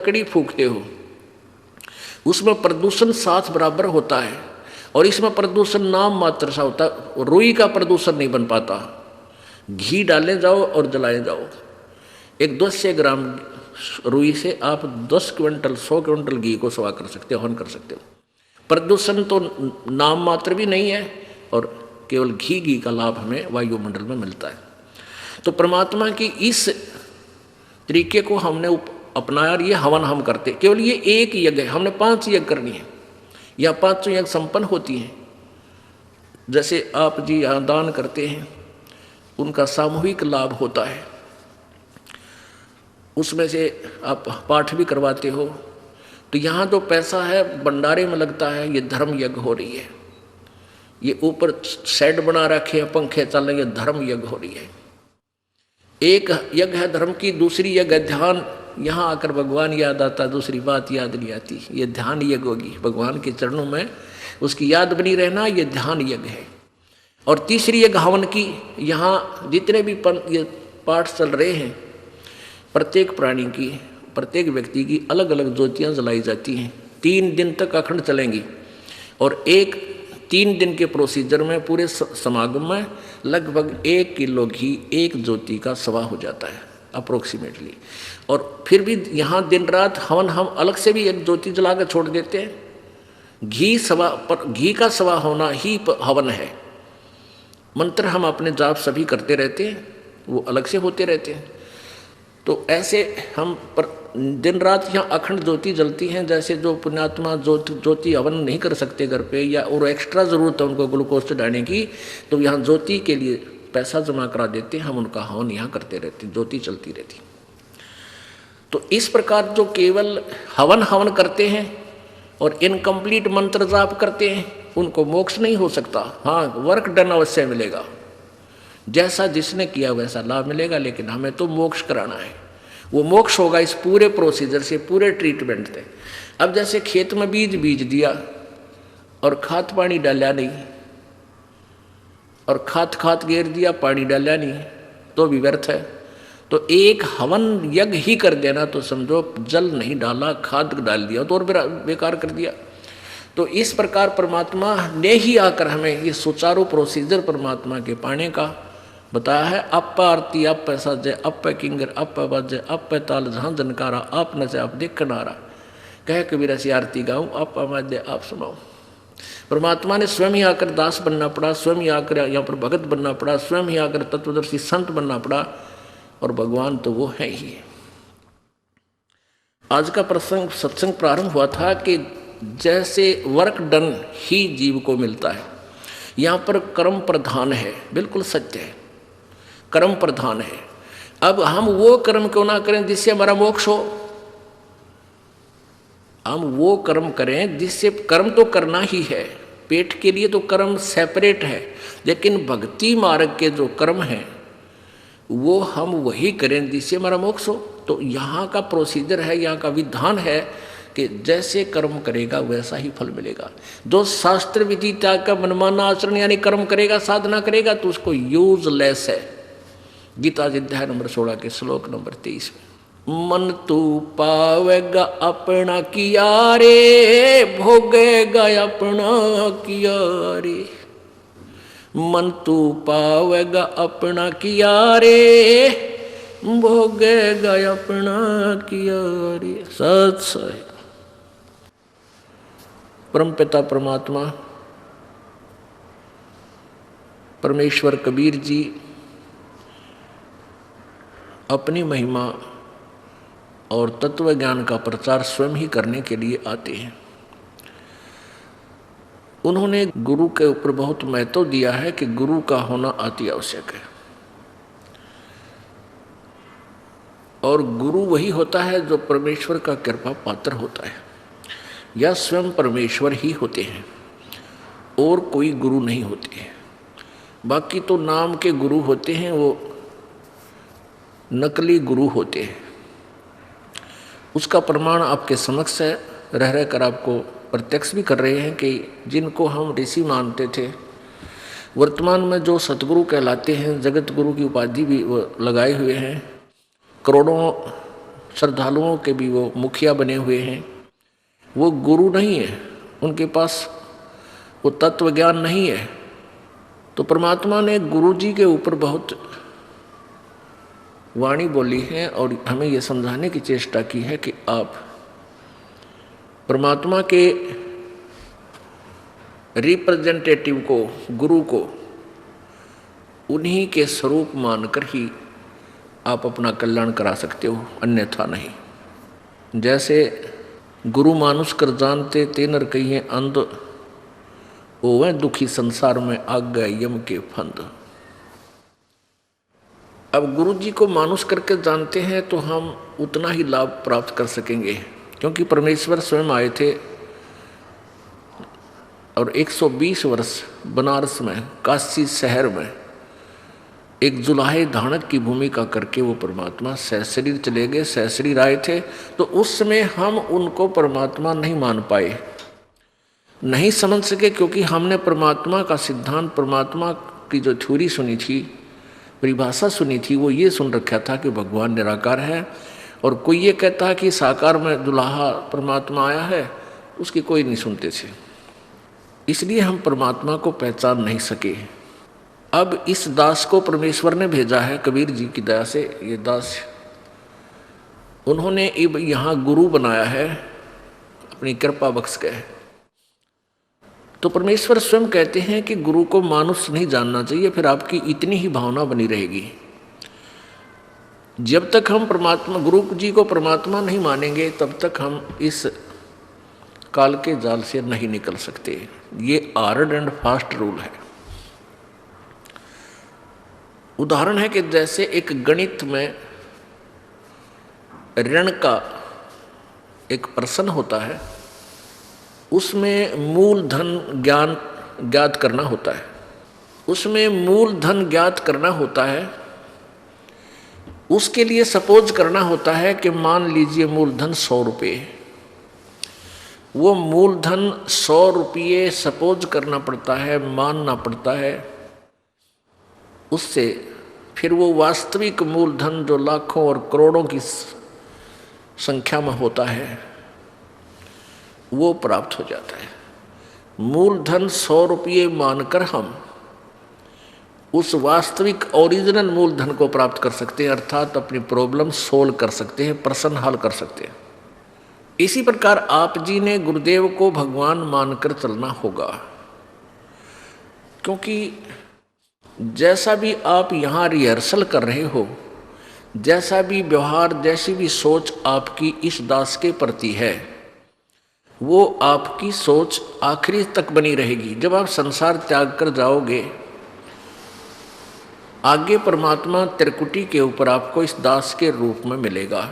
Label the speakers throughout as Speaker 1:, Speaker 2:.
Speaker 1: लकड़ी फूकते हो उसमें प्रदूषण 7 बराबर होता है और इसमें प्रदूषण नाम मात्र सा होता है। रुई का प्रदूषण नहीं बन पाता। घी डाले जाओ और जलाए जाओ, एक 200 ग्राम रुई से आप 10 क्विंटल 100 क्विंटल घी को सवा कर सकते हो, हवन कर सकते हो। प्रदूषण तो नाम मात्र भी नहीं है और केवल घी का लाभ हमें वायुमंडल में मिलता है। तो परमात्मा की इस तरीके को हमने अपनाया और ये हवन हम करते। केवल ये एक यज्ञ है, हमने 5 यज्ञ करनी है या 5 यज्ञ संपन्न होती हैं। जैसे आप जी यहाँ दान करते हैं, उनका सामूहिक लाभ होता है। उसमें से आप पाठ भी करवाते हो, तो यहाँ जो पैसा है भंडारे में लगता है, ये धर्म यज्ञ हो रही है। ये ऊपर शेड बना रखे हैं, पंखे चल रहे, ये धर्म यज्ञ हो रही है। एक यज्ञ है धर्म की, दूसरी यज्ञ है ध्यान। यहाँ आकर भगवान याद आता, दूसरी बात याद नहीं आती। ये ध्यान यज्ञ होगी, भगवान के चरणों में उसकी याद बनी रहना, ये ध्यान यज्ञ है। और तीसरी यज्ञ हवन की। यहाँ जितने भी ये पाठ चल रहे हैं, प्रत्येक प्राणी की, प्रत्येक व्यक्ति की अलग अलग ज्योतियाँ जलाई जाती हैं। 3 दिन तक अखंड चलेंगी और 3 दिन के प्रोसीजर में पूरे समागम में लगभग 1 किलो घी 1 ज्योति का सवा हो जाता है अप्रोक्सीमेटली। और फिर भी यहाँ दिन रात हवन हम अलग से भी 1 ज्योति जला कर छोड़ देते हैं। घी का सवा होना ही हवन है। मंत्र हम अपने जाप सभी करते रहते हैं, वो अलग से होते रहते हैं। तो ऐसे हम दिन रात यहाँ अखंड ज्योति जलती हैं। जैसे जो पुण्यात्मा ज्योति हवन नहीं कर सकते घर पे, या और एक्स्ट्रा ज़रूरत है उनको ग्लूकोज चढ़ाने की, तो यहाँ ज्योति के लिए पैसा जमा करा देते हैं। हम उनका हवन यहाँ करते रहते हैं, ज्योति चलती रहती। तो इस प्रकार जो केवल हवन करते हैं और इनकम्प्लीट मंत्र जाप करते हैं, उनको मोक्ष नहीं हो सकता। हाँ, वर्क डन अवश्य मिलेगा, जैसा जिसने किया वैसा लाभ मिलेगा, लेकिन हमें तो मोक्ष कराना है। वो मोक्ष होगा इस पूरे प्रोसीजर से, पूरे ट्रीटमेंट से। अब जैसे खेत में बीज दिया और खाद पानी डाला नहीं, और खाद घेर दिया, पानी डाला नहीं, तो भी व्यर्थ है। तो एक हवन यज्ञ ही कर देना, तो समझो जल नहीं डाला, खाद डाल दिया तो और बेकार कर दिया। तो इस प्रकार परमात्मा ने ही आकर हमें ये सुचारू प्रोसीजर परमात्मा के पाने का बताया है। अप आरती अप साजे अप किंगर अप बाजे अप ताल जहाँ जनकारा आप न से आप देख नारा, कह कबीर ऐसी आरती गाऊँ आप आवाज़ आप सुनाओ। परमात्मा ने स्वयं ही आकर दास बनना पड़ा, स्वयं ही आकर यहाँ पर भगत बनना पड़ा, स्वयं ही आकर तत्वदर्शी संत बनना पड़ा, और भगवान तो वो है ही। आज का प्रसंग सत्संग प्रारंभ हुआ था कि जैसे वर्क डन ही जीव को मिलता है, यहाँ पर कर्म प्रधान है, बिल्कुल सत्य है, कर्म प्रधान है। अब हम वो कर्म क्यों ना करें जिससे हमारा मोक्ष हो। हम वो कर्म करें जिससे, कर्म तो करना ही है, पेट के लिए तो कर्म सेपरेट है, लेकिन भक्ति मार्ग के जो कर्म हैं वो हम वही करें जिससे हमारा मोक्ष हो। तो यहाँ का प्रोसीजर है, यहाँ का विधान है कि जैसे कर्म करेगा वैसा ही फल मिलेगा। जो शास्त्र विधि त्याग का मनमाना आचरण यानी कर्म करेगा, साधना करेगा, तो उसको यूजलेस है। गीता अध्याय नंबर 16 के श्लोक नंबर 23 में, मन तू पावेगा अपना किया रे, भोगेगा अपना किया रे। मन तू पावेगा अपना किया रे, भोगेगा अपना किया रे। सच है। परमपिता परमात्मा परमेश्वर कबीर जी अपनी महिमा और तत्व ज्ञान का प्रचार स्वयं ही करने के लिए आते हैं। उन्होंने गुरु के ऊपर बहुत महत्व दिया है कि गुरु का होना अति आवश्यक है। और गुरु वही होता है जो परमेश्वर का कृपा पात्र होता है, या स्वयं परमेश्वर ही होते हैं, और कोई गुरु नहीं होते हैं। बाकी तो नाम के गुरु होते हैं, वो नकली गुरु होते हैं। उसका प्रमाण आपके समक्ष है, रह कर आपको प्रत्यक्ष भी कर रहे हैं कि जिनको हम ऋषि मानते थे, वर्तमान में जो सतगुरु कहलाते हैं, जगत गुरु की उपाधि भी वो लगाए हुए हैं। करोड़ों श्रद्धालुओं के भी वो मुखिया बने हुए हैं, वो गुरु नहीं है, उनके पास वो तत्व ज्ञान नहीं है। तो परमात्मा ने गुरु जी के ऊपर बहुत वाणी बोली है और हमें ये समझाने की चेष्टा की है कि आप परमात्मा के रिप्रेजेंटेटिव को, गुरु को, उन्हीं के स्वरूप मानकर ही आप अपना कल्याण करा सकते हो, अन्यथा नहीं। जैसे गुरु मानुष कर जानते ते नर कहिए अंध, ओवे दुखी संसार में आग गए यम के फंद। अब गुरु जी को मानुष करके जानते हैं तो हम उतना ही लाभ प्राप्त कर सकेंगे, क्योंकि परमेश्वर स्वयं आए थे और 120 वर्ष बनारस में, काशी शहर में एक जुलाहे धानक की भूमिका करके वो परमात्मा सहशरीर चले गए, सहशरीर आए थे। तो उस समय हम उनको परमात्मा नहीं मान पाए, नहीं समझ सके, क्योंकि हमने परमात्मा का सिद्धांत, परमात्मा की जो थ्योरी सुनी थी, परिभाषा सुनी थी, वो ये सुन रखा था कि भगवान निराकार है, और कोई ये कहता है कि साकार में दुल्हा परमात्मा आया है, उसकी कोई नहीं सुनते थे। इसलिए हम परमात्मा को पहचान नहीं सके। अब इस दास को परमेश्वर ने भेजा है, कबीर जी की दया से ये दास, उन्होंने अब यहाँ गुरु बनाया है, अपनी कृपा बख्श के। तो परमेश्वर स्वयं कहते हैं कि गुरु को मानुष नहीं जानना चाहिए, फिर आपकी इतनी ही भावना बनी रहेगी। जब तक हम परमात्मा, गुरु जी को परमात्मा नहीं मानेंगे, तब तक हम इस काल के जाल से नहीं निकल सकते। ये हार्ड एंड फास्ट रूल है। उदाहरण है कि जैसे एक गणित में ऋण का एक प्रश्न होता है, उसमें मूलधन ज्ञात करना होता है, उसमें मूलधन ज्ञात करना होता है। उसके लिए सपोज करना होता है कि मान लीजिए मूलधन 100 रुपये, वो मूलधन 100 रुपये सपोज करना पड़ता है, मानना पड़ता है। उससे फिर वो वास्तविक मूलधन जो लाखों और करोड़ों की संख्या में होता है, वो प्राप्त हो जाता है। मूलधन 100 रुपये मानकर हम उस वास्तविक ओरिजिनल मूलधन को प्राप्त कर सकते हैं, अर्थात अपनी प्रॉब्लम सोल्व कर सकते हैं, प्रश्न हल कर सकते हैं। इसी प्रकार आप जी ने गुरुदेव को भगवान मानकर चलना होगा, क्योंकि जैसा भी आप यहाँ रिहर्सल कर रहे हो, जैसा भी व्यवहार, जैसी भी सोच आपकी इस दास के प्रति है, वो आपकी सोच आखिरी तक बनी रहेगी। जब आप संसार त्याग कर जाओगे, आगे परमात्मा त्रिकुटी के ऊपर आपको इस दास के रूप में मिलेगा,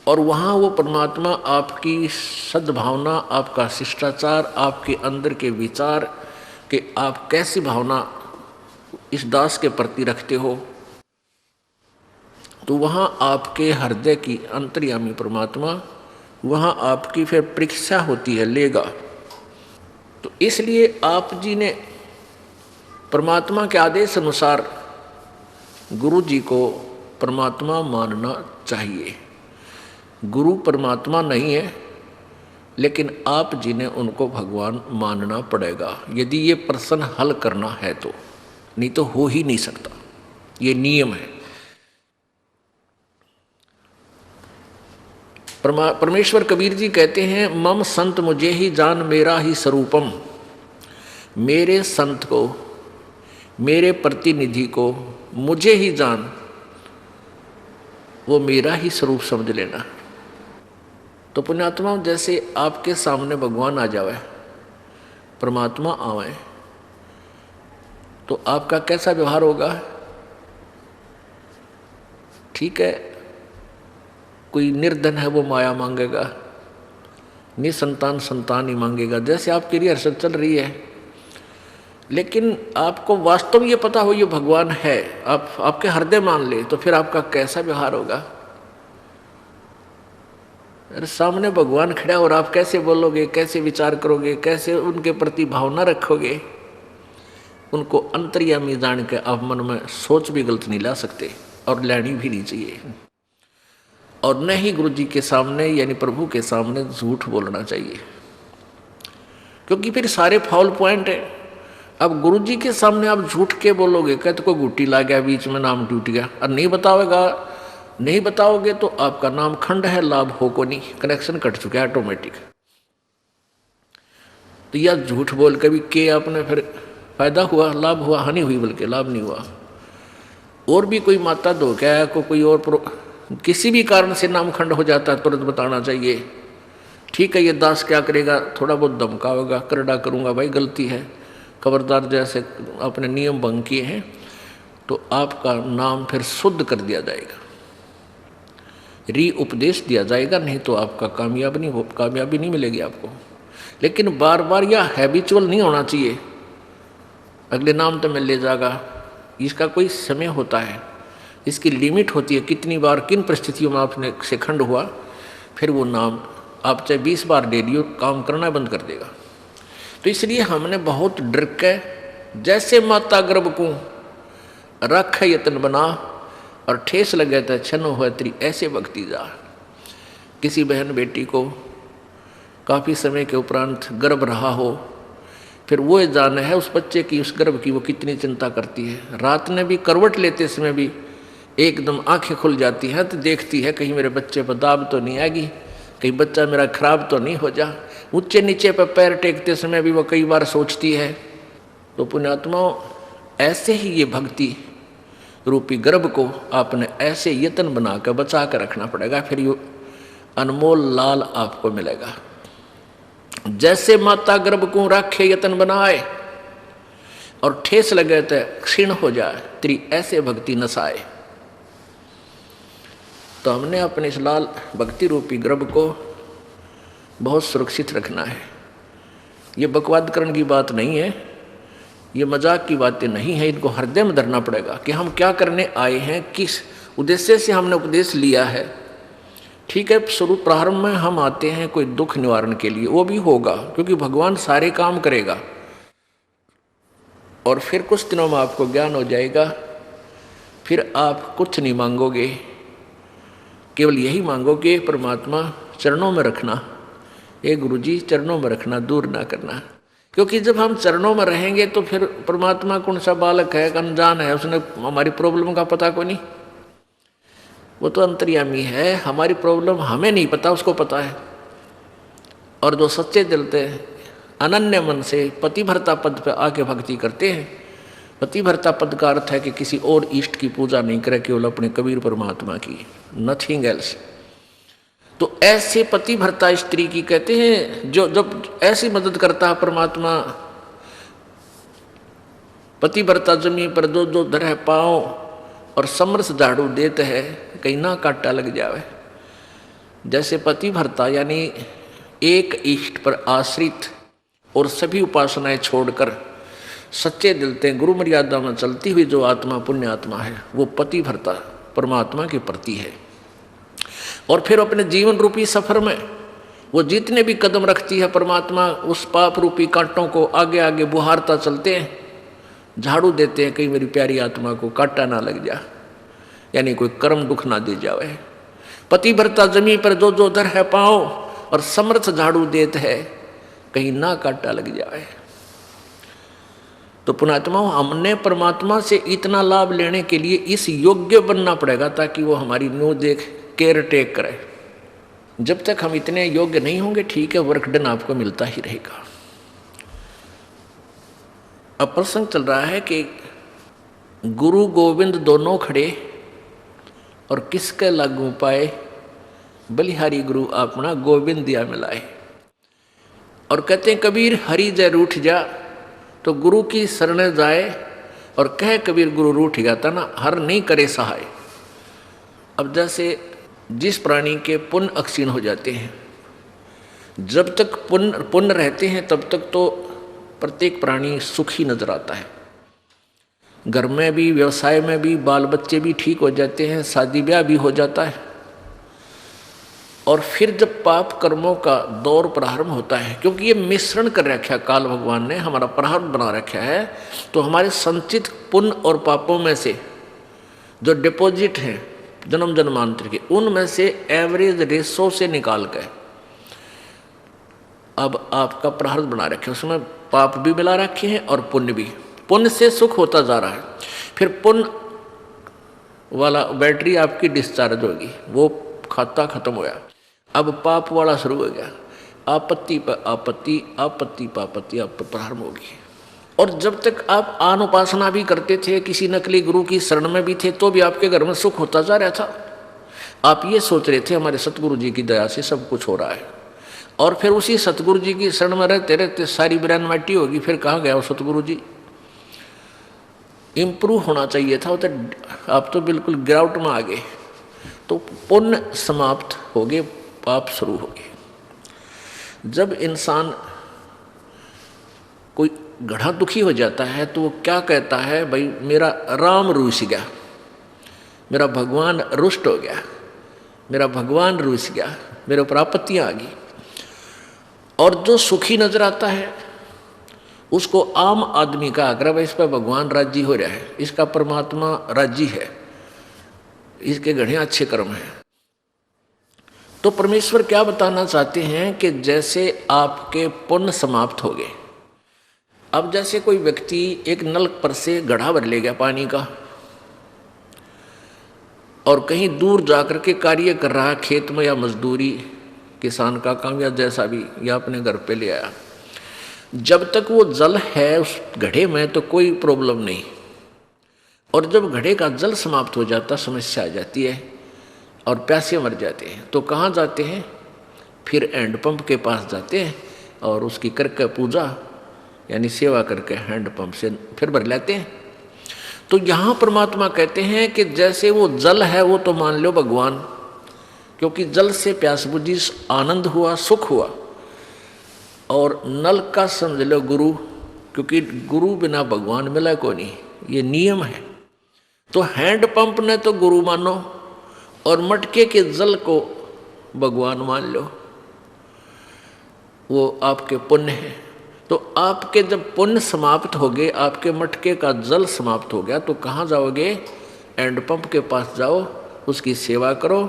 Speaker 1: और वहाँ वो परमात्मा आपकी सद्भावना, आपका शिष्टाचार, आपके अंदर के विचार कि आप कैसी भावना इस दास के प्रति रखते हो, तो वहाँ आपके हृदय की अंतर्यामी परमात्मा वहाँ आपकी फिर परीक्षा होती है, लेगा। तो इसलिए आप जी ने परमात्मा के आदेश अनुसार गुरु जी को परमात्मा मानना चाहिए। गुरु परमात्मा नहीं है, लेकिन आप जी ने उनको भगवान मानना पड़ेगा, यदि ये प्रश्न हल करना है तो, नहीं तो हो ही नहीं सकता। ये नियम है। परमेश्वर कबीर जी कहते हैं, मम संत मुझे ही जान मेरा ही स्वरूपम। मेरे संत को, मेरे प्रतिनिधि को मुझे ही जान, वो मेरा ही स्वरूप समझ लेना। तो पुण्यात्मा, जैसे आपके सामने भगवान आ जावे, परमात्मा आवे, तो आपका कैसा व्यवहार होगा? ठीक है, कोई निर्धन है वो माया मांगेगा, निसंतान संतान ही मांगेगा, जैसे आपकी रिहर्सल चल रही है। लेकिन आपको वास्तव ये पता हो ये भगवान है, आप आपके हृदय मान ले, तो फिर आपका कैसा व्यवहार होगा? अरे सामने भगवान खड़ा और आप कैसे बोलोगे, कैसे विचार करोगे, कैसे उनके प्रति भावना रखोगे? उनको अंतर्यामी जान के आप मन में सोच भी गलत नहीं ला सकते, और लेनी भी नहीं चाहिए। और न ही गुरु जी के सामने यानी प्रभु के सामने झूठ बोलना चाहिए, क्योंकि फिर सारे फाउल पॉइंट है। अब गुरु जी के सामने आप झूठ के बोलोगे, कहते कोई गुट्टी ला गया बीच में, नाम टूट गया, और नहीं बताओगे तो आपका नाम खंड है, लाभ हो को नहीं, कनेक्शन कट चुका है ऑटोमेटिक। तो यह झूठ बोल के भी के आपने फिर फायदा हुआ, लाभ हुआ, हानि हुई, बल्कि लाभ नहीं हुआ। और भी कोई माता धोखा है, कोई और किसी भी कारण से नाम खंड हो जाता है, तुरंत बताना चाहिए। ठीक है, ये दास क्या करेगा, थोड़ा बहुत धमकावेगा, करड़ा करूँगा, भाई गलती है, खबरदार, जैसे अपने नियम भंग किए हैं, तो आपका नाम फिर शुद्ध कर दिया जाएगा, री उपदेश दिया जाएगा, नहीं तो आपका कामयाबी नहीं मिलेगी आपको। लेकिन बार बार यह हैबिचुअल नहीं होना चाहिए, अगले नाम तो मिल ले जाएगा, इसका कोई समय होता है, इसकी लिमिट होती है, कितनी बार किन परिस्थितियों में आपने से खंड हुआ, फिर वो नाम आप चाहे 20 बार डेली काम करना बंद कर देगा। तो इसलिए हमने बहुत डर के, जैसे माता गर्भ को रख यत्न बना और ठेस लगे तो छन हो तेरी ऐसे भक्ति जा। किसी बहन बेटी को काफ़ी समय के उपरांत गर्भ रहा हो, फिर वो जाने है उस बच्चे की, उस गर्भ की वो कितनी चिंता करती है। रात में भी करवट लेते समय भी एकदम आंखें खुल जाती हैं, तो देखती है कहीं मेरे बच्चे पर दाब तो नहीं आएगी, कहीं बच्चा मेरा खराब तो नहीं हो जा। ऊंचे नीचे पर पैर टेकते समय भी वो कई बार सोचती है। तो पुण्यात्माओं, ऐसे ही ये भक्ति रूपी गर्भ को आपने ऐसे यत्न बना कर बचा कर रखना पड़ेगा, फिर ये अनमोल लाल आपको मिलेगा। जैसे माता गर्भ को राखे यत्न बनाए और ठेस लगे तो क्षीण हो जाए, तेरी ऐसे भक्ति नसाए। तो हमने अपने इस लाल भक्ति रूपी गर्भ को बहुत सुरक्षित रखना है। ये बकवाद करने की बात नहीं है, ये मजाक की बातें नहीं है, इनको हृदय में धरना पड़ेगा कि हम क्या करने आए हैं, किस उद्देश्य से हमने उपदेश लिया है। ठीक है, शुरू प्रारंभ में हम आते हैं कोई दुख निवारण के लिए, वो भी होगा, क्योंकि भगवान सारे काम करेगा, और फिर कुछ दिनों में आपको ज्ञान हो जाएगा, फिर आप कुछ नहीं मांगोगे, केवल यही मांगोगे परमात्मा चरणों में रखना, ये गुरु जी चरणों में रखना, दूर ना करना। क्योंकि जब हम चरणों में रहेंगे तो फिर परमात्मा कौन सा बालक है, अनजान है, उसने हमारी प्रॉब्लम का पता कोई नहीं, वो तो अंतर्यामी है, हमारी प्रॉब्लम हमें नहीं पता, उसको पता है। और जो सच्चे दिल से अनन्य मन से पतिभरता पद पे आके भक्ति करते हैं, पतिभरता पद का अर्थ है कि किसी और इष्ट की पूजा नहीं करे, केवल अपने कबीर परमात्मा की, नथिंग एल्स। तो ऐसे पतिभरता स्त्री की कहते हैं, जो जब ऐसी मदद करता है परमात्मा, पतिभरता जमीन पर दो दो धरे पाँव और समरस झाड़ू देते हैं, कहीं ना काटा लग जावे। जैसे पतिभरता यानी एक इष्ट पर आश्रित और सभी उपासनाएं छोड़कर सच्चे दिल से गुरु मर्यादा में चलती हुई जो आत्मा पुण्य आत्मा है, वो पतिभरता परमात्मा के प्रति है। और फिर अपने जीवन रूपी सफर में वो जितने भी कदम रखती है परमात्मा, उस पाप रूपी कांटों को आगे आगे बुहारता चलते हैं, झाड़ू देते हैं, कहीं मेरी प्यारी आत्मा को कांटा ना लग जा, यानी कोई कर्म दुख ना दे जावे। पतिव्रता जमीन पर जो जो दर है पाँव और समर्थ झाड़ू देते है, कहीं ना कांटा लग जाए। तो पुणात्माओं, हमने परमात्मा से इतना लाभ लेने के लिए इस योग्य बनना पड़ेगा, ताकि वो हमारी न्यू देख केयर टेक करे। जब तक हम इतने योग्य नहीं होंगे, ठीक है, वर्क डन आपको मिलता ही रहेगा। अब प्रसंग चल रहा है कि गुरु गोविंद दोनों खड़े और किसके लागू पाए, बलिहारी गुरु अपना गोविंद दिया मिलाए। और कहते हैं कबीर हरि जय रूठ जा, तो गुरु की शरण जाए और कहे कबीर गुरु रूठ गया था ना, हर नहीं करे सहाय। अब जैसे जिस प्राणी के पुण्य अक्षीण हो जाते हैं, जब तक पुण्य रहते हैं तब तक तो प्रत्येक प्राणी सुखी नजर आता है। घर में भी, व्यवसाय में भी, बाल बच्चे भी ठीक हो जाते हैं, शादी ब्याह भी हो जाता है। और फिर जब पाप कर्मों का दौर प्रारंभ होता है, क्योंकि ये मिश्रण कर रखा है काल भगवान ने, हमारा प्रारंभ बना रखा है, तो हमारे संचित पुण्य और पापों में से जो डिपॉजिट हैं, जन्म जन्मांतर के, उनमें से एवरेज रेशो से निकाल के अब आपका प्रारब्ध बना रखे, उसमें पाप भी मिला रखे हैं और पुण्य भी। पुण्य से सुख होता जा रहा है, फिर पुण्य वाला बैटरी आपकी डिस्चार्ज होगी, वो खाता खत्म हो गया। अब पाप वाला शुरू हो गया, आपत्ति पर आपत्ति, आपत्ति पर आपत्ति आप प्रारंभ होगी। और जब तक आप आन उपासना भी करते थे, किसी नकली गुरु की शरण में भी थे, तो भी आपके घर में सुख होता जा रहा था। आप ये सोच रहे थे हमारे सतगुरु जी की दया से सब कुछ हो रहा है, और फिर उसी सतगुरु जी की शरण में रहते रहते सारी बिरान माटी होगी, फिर कहाँ गया वो सतगुरु जी। इम्प्रूव होना चाहिए था, तो आप तो बिल्कुल गिरावट में आ गए। तो पुण्य समाप्त हो गए, पाप शुरू हो गए। जब इंसान कोई गढ़ा दुखी हो जाता है तो वो क्या कहता है, भाई मेरा राम रूस गया, मेरा भगवान रुष्ट हो गया, मेरा भगवान रूस गया, मेरे ऊपर आपत्तियाँ आ गई। और जो सुखी नजर आता है उसको आम आदमी का आग्रह, इस पर भगवान राजी हो रहा है, इसका परमात्मा राजी है, इसके घड़े अच्छे कर्म हैं। तो परमेश्वर क्या बताना चाहते हैं कि जैसे आपके पुण्य समाप्त हो गए, अब जैसे कोई व्यक्ति एक नल पर से गड्ढा भर ले गया पानी का, और कहीं दूर जाकर के कार्य कर रहा है, खेत में या मजदूरी, किसान का काम या जैसा भी, या अपने घर पे ले आया, जब तक वो जल है उस घड़े में तो कोई प्रॉब्लम नहीं। और जब घड़े का जल समाप्त हो जाता, समस्या आ जाती है और प्यासे मर जाते हैं, तो कहाँ जाते हैं, फिर हैंडपंप के पास जाते हैं और उसकी करके पूजा यानी सेवा करके हैंडपंप से फिर भर लेते हैं। तो यहाँ परमात्मा कहते हैं कि जैसे वो जल है वो तो मान लो भगवान, क्योंकि जल से प्यास बुझी, आनंद हुआ, सुख हुआ। और नल का समझ लो गुरु, क्योंकि गुरु बिना भगवान मिला को नहीं, ये नियम है। तो हैंडपंप ने तो गुरु मानो और मटके के जल को भगवान मान लो, वो आपके पुण्य है। तो आपके जब पुण्य समाप्त हो गए, आपके मटके का जल समाप्त हो गया, तो कहाँ जाओगे, हैंडपंप के पास जाओ, उसकी सेवा करो,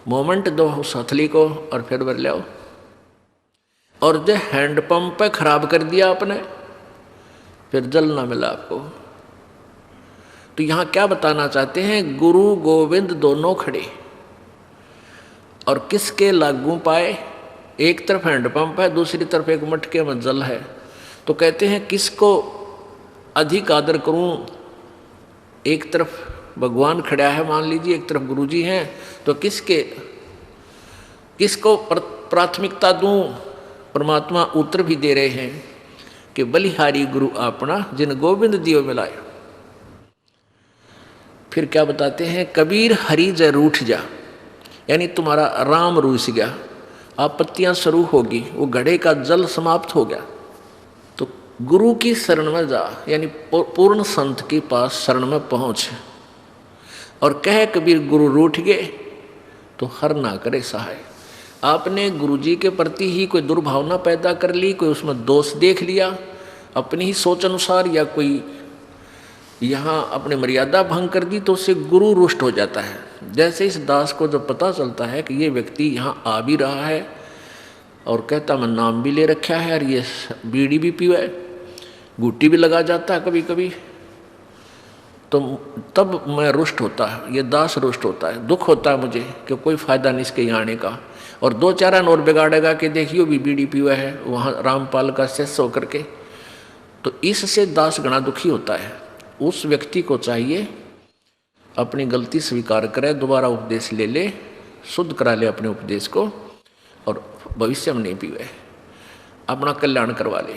Speaker 1: मोमेंट दो उस हथली को और फिर भर ले आओ। और जो हैंडपंप पे खराब कर दिया आपने, फिर जल ना मिला आपको। तो यहाँ क्या बताना चाहते हैं, गुरु गोविंद दोनों खड़े, और किसके लागू पाए, एक तरफ हैंडपंप है, दूसरी तरफ एक मटके में जल है। तो कहते हैं किसको अधिक आदर करूं, एक तरफ भगवान खड़ा है मान लीजिए, एक तरफ गुरुजी हैं, तो किसको प्राथमिकता दूं। परमात्मा उत्तर भी दे रहे हैं कि बलिहारी गुरु अपना जिन गोविंद दियो मिलाए। फिर क्या बताते हैं, कबीर हरि जय रूठ जा, यानी तुम्हारा राम रूस गया, आपत्तियां शुरू होगी, वो घड़े का जल समाप्त हो गया। तो गुरु की शरण में जा, यानी पूर्ण संत के पास शरण में पहुंच, और कह कबीर गुरु रूठ गए तो हर ना करे सहाय। आपने गुरुजी के प्रति ही कोई दुर्भावना पैदा कर ली, कोई उसमें दोष देख लिया अपनी ही सोच अनुसार, या कोई यहाँ अपने मर्यादा भंग कर दी, तो उससे गुरु रुष्ट हो जाता है। जैसे इस दास को जब पता चलता है कि ये व्यक्ति यहाँ आ भी रहा है और कहता मैं नाम भी ले रखा है, और ये बीड़ी भी पीवा है, गुट्टी भी लगा जाता है कभी कभी, तो तब मैं रुष्ट होता है, ये दास रुष्ट होता है, दुख होता है मुझे कि कोई फ़ायदा नहीं इसके यहाँ आने का, और दो चार और बिगाड़ेगा कि देखियो भी बीड़ी पीवा है वहाँ रामपाल का शिष्य होकर के। तो इससे दास गणा दुखी होता है। उस व्यक्ति को चाहिए अपनी गलती स्वीकार करे, दोबारा उपदेश ले ले, शुद्ध करा ले अपने उपदेश को, और भविष्य में नहीं पीवे, अपना कल्याण करवा ले।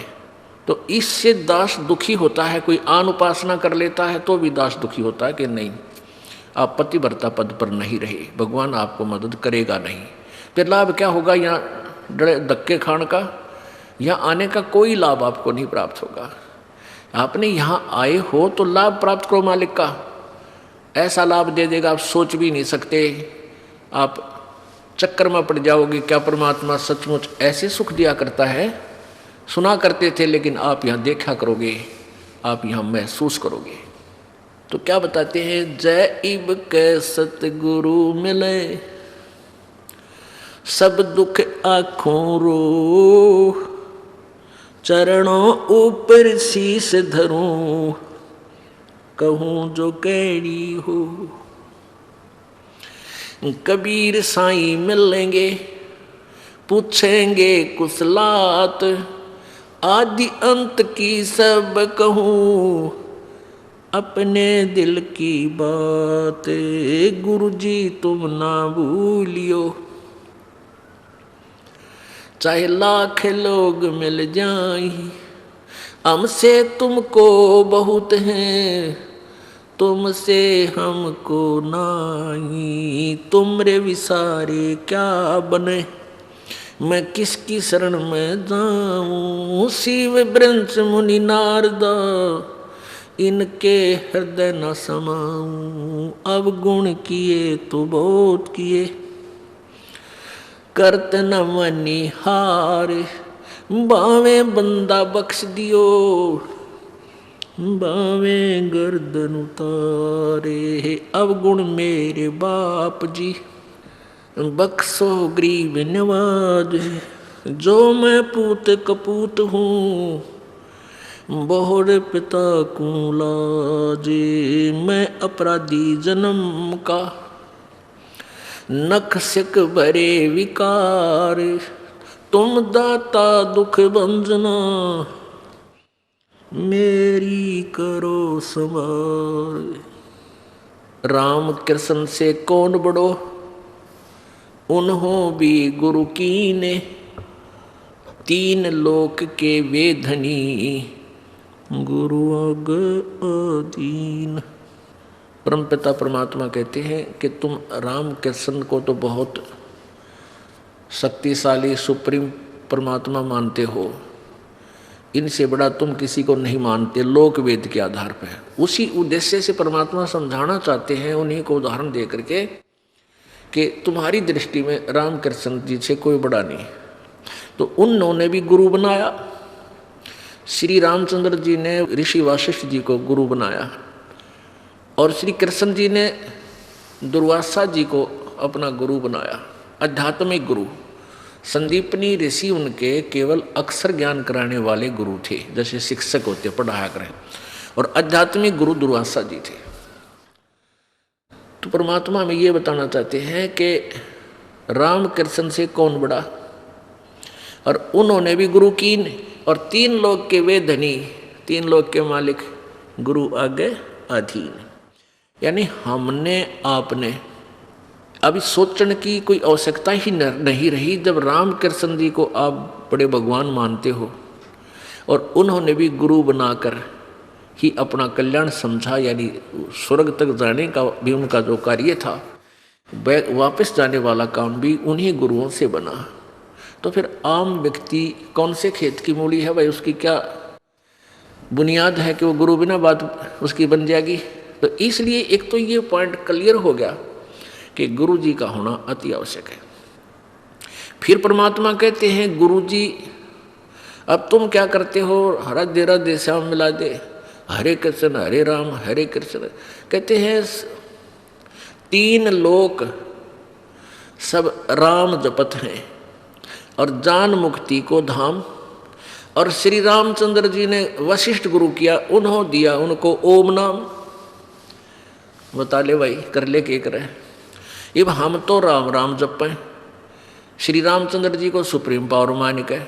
Speaker 1: तो इससे दास दुखी होता है। कोई आन उपासना कर लेता है तो भी दास दुखी होता है कि नहीं, आप पतिव्रता पद पर नहीं रहे, भगवान आपको मदद करेगा नहीं। फिर लाभ क्या होगा, यहाँ डरे धक्के खान का, यहाँ आने का कोई लाभ आपको नहीं प्राप्त होगा। आपने यहाँ आए हो तो लाभ प्राप्त करो मालिक का, ऐसा लाभ दे देगा आप सोच भी नहीं सकते। आप चक्कर में पड़ जाओगे, क्या परमात्मा सचमुच ऐसे सुख दिया करता है, सुना करते थे, लेकिन आप यहाँ देखा करोगे, आप यहाँ महसूस करोगे। तो क्या बताते हैं, जय इब के सतगुरु मिले, सब दुख आँखों रो, चरणों ऊपर शीस धरूं, कहूं जो कैड़ी हो। कबीर साईं मिलेंगे, पूछेंगे कुशलात, आदि अंत की सब कहूं, अपने दिल की बात, गुरु जी तुम ना भूलियो। चाहे लाख लोग मिल जाएं, हमसे तुमको बहुत हैं, तुमसे हमको नाही, तुमरे विसारे क्या बने, मैं किसकी शरण में जाऊं। शिव ब्रह्म मुनि नारदा, इनके हृदय न समाऊं। अब गुण किए तो बहुत किए, करत न मनी हार, बावे बंदा बख्श दियो, बावे गर्दन उतारे। अब गुण मेरे बाप जी, बख्शो गरीब नवाज, जो मैं पूत कपूत हूँ, बहुर पिता को लाजे। मैं अपराधी जन्म का, नख सिक भरे विकार, तुम दाता दुख भंजना, मेरी करो संभाल। राम कृष्ण से कौन बड़ो, उन्हों भी गुरु कीने, तीन लोक के वे धनी, गुरु अग अधीन। परमपिता परमात्मा कहते हैं कि तुम राम कृष्ण को तो बहुत शक्तिशाली सुप्रीम परमात्मा मानते हो, इनसे बड़ा तुम किसी को नहीं मानते, लोक वेद के आधार पर। उसी उद्देश्य से परमात्मा समझाना चाहते हैं उन्हीं को उदाहरण दे करके कि तुम्हारी दृष्टि में राम कृष्ण जी से कोई बड़ा नहीं। तो उन्होंने भी गुरु बनाया। श्री रामचंद्र जी ने ऋषि वशिष्ठ जी को गुरु बनाया, और श्री कृष्ण जी ने दुर्वासा जी को अपना गुरु बनाया, आध्यात्मिक गुरु। संदीपनी ऋषि उनके केवल अक्षर ज्ञान कराने वाले गुरु थे, जैसे शिक्षक होते पढ़ाया करें, और आध्यात्मिक गुरु दुर्वासा जी थे। तो परमात्मा में ये बताना चाहते हैं कि राम कृष्ण से कौन बड़ा, और उन्होंने भी गुरु कीन, और तीन लोक के वे धनी, तीन लोक के मालिक, गुरु आगे अधीन। यानी हमने आपने अभी सोचने की कोई आवश्यकता ही नहीं रही, जब राम कृष्ण जी को आप बड़े भगवान मानते हो, और उन्होंने भी गुरु बनाकर ही अपना कल्याण समझा, यानी स्वर्ग तक जाने का भी उनका जो कार्य था, वापस जाने वाला काम भी उन्हीं गुरुओं से बना। तो फिर आम व्यक्ति कौन से खेत की मूली है भाई, उसकी क्या बुनियाद है कि वो गुरु बिना बात उसकी बन जाएगी। तो इसलिए एक तो ये पॉइंट क्लियर हो गया कि गुरु जी का होना अति आवश्यक है। फिर परमात्मा कहते हैं, गुरु जी अब तुम क्या करते हो, राधे राधे श्याम मिला दे, हरे कृष्ण हरे राम हरे कृष्ण। कहते हैं तीन लोक सब राम जपत हैं, और जान मुक्ति को धाम। और श्री रामचंद्र जी ने वशिष्ठ गुरु किया, उन्होंने दिया उनको ओम नाम। बता ले भाई, कर ले के करे। अब हम तो राम राम जपें, श्री रामचंद्र जी को सुप्रीम पावर मान के,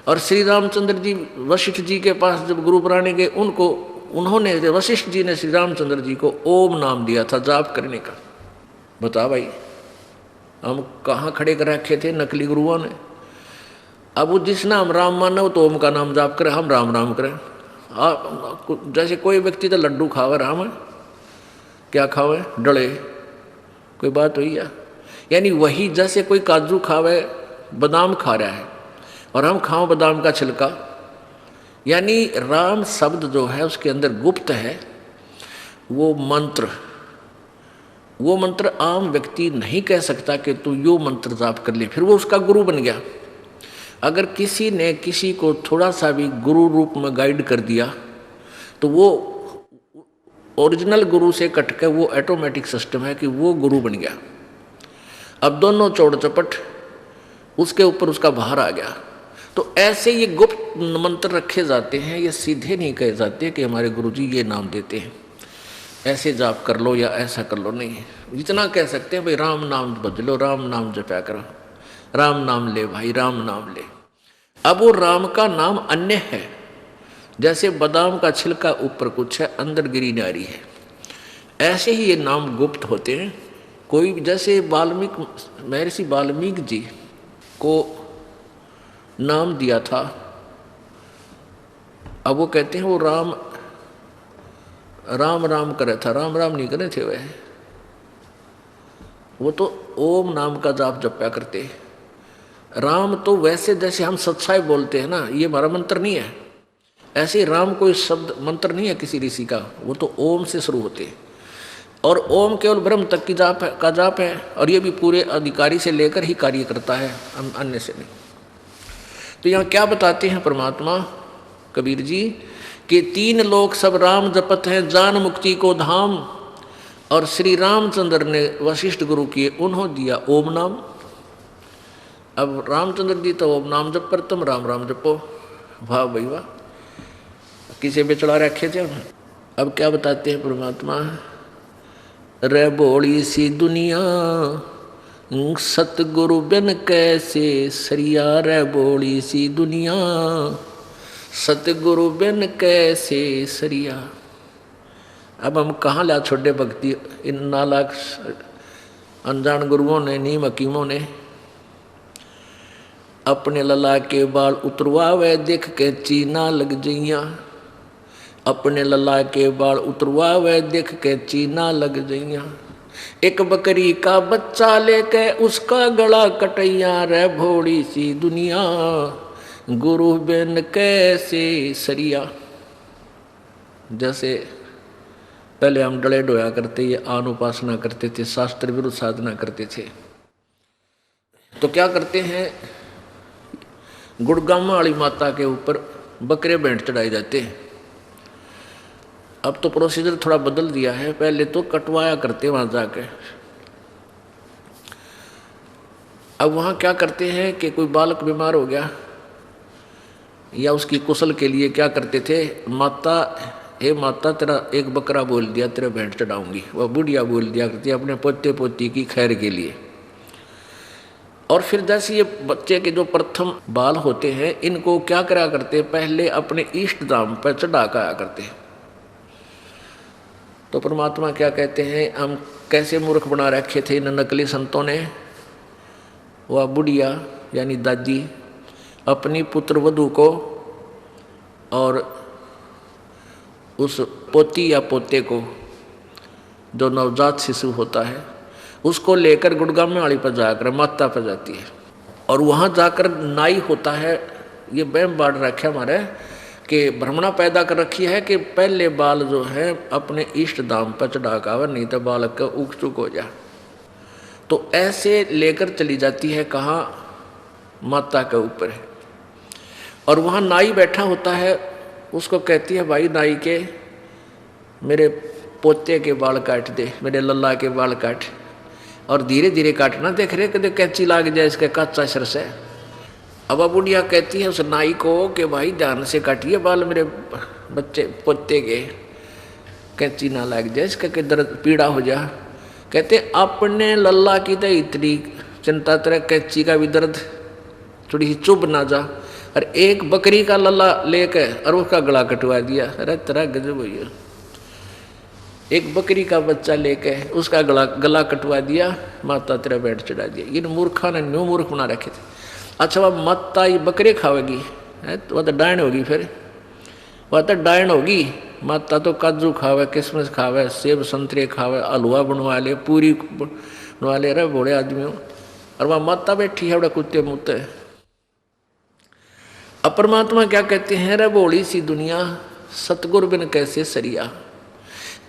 Speaker 1: और श्री रामचंद्र जी वशिष्ठ जी के पास जब गुरु बनाने गए, उन्होंने वशिष्ठ जी ने श्री रामचंद्र जी को ओम नाम दिया था जाप करने का। बता भाई, हम कहाँ खड़े कर रखे थे नकली गुरुओं ने। अब वो जिस नाम राम माना वो तो ओम का नाम जाप करे, हम राम राम करें। जैसे कोई व्यक्ति तो लड्डू खावे राम है, क्या खावे डले, कोई बात हुई है। यानी वही जैसे कोई काजू खावे बादाम खा रहा है, और हम खाओ बादाम का छिलका। यानी राम शब्द जो है उसके अंदर गुप्त है वो मंत्र आम व्यक्ति नहीं कह सकता कि तू यो मंत्र जाप कर ले, फिर वो उसका गुरु बन गया। अगर किसी ने किसी को थोड़ा सा भी गुरु रूप में गाइड कर दिया तो वो ओरिजिनल गुरु से कट के वो ऑटोमेटिक सिस्टम है कि वो गुरु बन गया। अब दोनों चौड़ चपट उसके ऊपर उसका भार आ गया। तो ऐसे ये गुप्त मंत्र रखे जाते हैं, ये सीधे नहीं कहे जाते कि हमारे गुरुजी ये नाम देते हैं, ऐसे जाप कर लो या ऐसा कर लो, नहीं। इतना कह सकते हैं भाई राम नाम भज लो, राम नाम जपा करो, राम नाम ले भाई, राम नाम ले। अब वो राम का नाम अन्य है, जैसे बादाम का छिलका ऊपर कुछ है, अंदर गिरी नारी है, ऐसे ही ये नाम गुप्त होते हैं। कोई जैसे महर्षि वाल्मीकि जी को नाम दिया था, अब वो कहते हैं वो राम राम राम करे था, राम राम नहीं करे थे वह, वो तो ओम नाम का जाप जपया करते। राम तो वैसे जैसे हम सत्साई बोलते हैं ना, ये हमारा मंत्र नहीं है, ऐसे राम कोई शब्द मंत्र नहीं है किसी ऋषि का, वो तो ओम से शुरू होते हैं। और ओम केवल ब्रह्म तक की जाप है, और ये भी पूरे अधिकारी से लेकर ही कार्य करता है, अन्य से नहीं। तो यहाँ क्या बताते हैं परमात्मा कबीर जी कि 3 लोक सब राम जपत हैं, जान मुक्ति को धाम। और श्री रामचंद्र ने वशिष्ठ गुरु किए, उन्होंने दिया ओम नाम। अब रामचंद्र जी तो ओम नाम जप पर तुम राम राम जपो, वाह भाई वाह, किसे बेचड़ा रखे थे। अब क्या बताते हैं परमात्मा, रे बोली सी दुनिया सतगुरु बिन कैसे सरिया, रे बोली सी दुनिया सतगुरु बिन कैसे सरिया। अब हम कहाँ ला छोड़े भक्ति, इन नालायक अनजान गुरुओं ने, नीम हकीमों ने। अपने लला के बाल उतरवावे देख के चीना लग जइया, अपने लला के बाल उतरवावे देख के चीना लग जइया। एक बकरी का बच्चा लेके उसका गला कटैया, रे भोड़ी सी दुनिया गुरु बिन कैसे सरिया। जैसे पहले हम डले डोया करते, ये आन उपासना करते थे, शास्त्र विरुद्ध साधना करते थे, तो क्या करते हैं, गुड़गामा वाली माता के ऊपर बकरे भेंट चढ़ाए जाते हैं। अब तो प्रोसीजर थोड़ा बदल दिया है, पहले तो कटवाया करते वहां जाके। अब वहां क्या करते हैं कि कोई बालक बीमार हो गया या उसकी कुशल के लिए क्या करते थे, माता हे माता तेरा एक बकरा बोल दिया, तेरा भेंट चढ़ाऊंगी। वह बुढ़िया बोल दिया करती है अपने पोते पोती की खैर के लिए। और फिर जैसे ये बच्चे के जो प्रथम बाल होते हैं, इनको क्या करा करते, पहले अपने इष्ट धाम पर चढ़ा कर आया करते हैं। तो परमात्मा क्या कहते हैं, हम कैसे मूर्ख बना रखे थे इन नकली संतों ने। वह बुढ़िया यानी दादी अपनी पुत्र वधू को और उस पोती या पोते को, जो नवजात शिशु होता है, उसको लेकर गुड़गामे वाली पर जाकर माता पर जाती है। और वहाँ जाकर नाई होता है, ये वहम बाढ़ रखे हमारे कि भ्रमणा पैदा कर रखी है कि पहले बाल जो है अपने इष्ट धाम पर चढ़ाकर, नहीं तो बालक का उग चुक हो जाए। तो ऐसे लेकर चली जाती है, कहाँ, माता के ऊपर है। और वहाँ नाई बैठा होता है, उसको कहती है भाई नाई के मेरे पोते के बाल काट दे, मेरे लल्ला के बाल काट। और धीरे धीरे काटना, देख रहे कदे कैंची लाग जाए इसके कच्चा सर से। अब बुढ़िया कहती है उस नाई को कि भाई ध्यान से काटिए बाल मेरे बच्चे पोते के, कैंची ना लग जाए इसका कि दर्द पीड़ा हो जा। कहते अपने लल्ला की तो इतनी चिंता तेरा कैंची का भी दर्द थोड़ी सी चुभ ना जा, और एक बकरी का लल्ला लेकर और उसका गला कटवा दिया। अरे तेरा गजब भैया, एक बकरी का बच्चा लेके उसका गला कटवा दिया, माता तेरा बैठ चढ़ा दिया। इन मूर्खा ने न्यू मूर्ख बना रखे थे। अच्छा वह माता ये बकरे खावेगी है, तो वह तो डायन होगी, फिर वह तो डायन होगी। माता तो काजू खावे, किशमिश खावे, सेब संतरे खावे, हलवा बनवा ले, पूरी बनवा ले, रहे बूढ़े आदमियों। और वह माता बैठी है बड़े कुत्ते मुत्ते। अब परमात्मा क्या कहते हैं, रे बोली सी दुनिया सतगुरु बिन कैसे सरिया।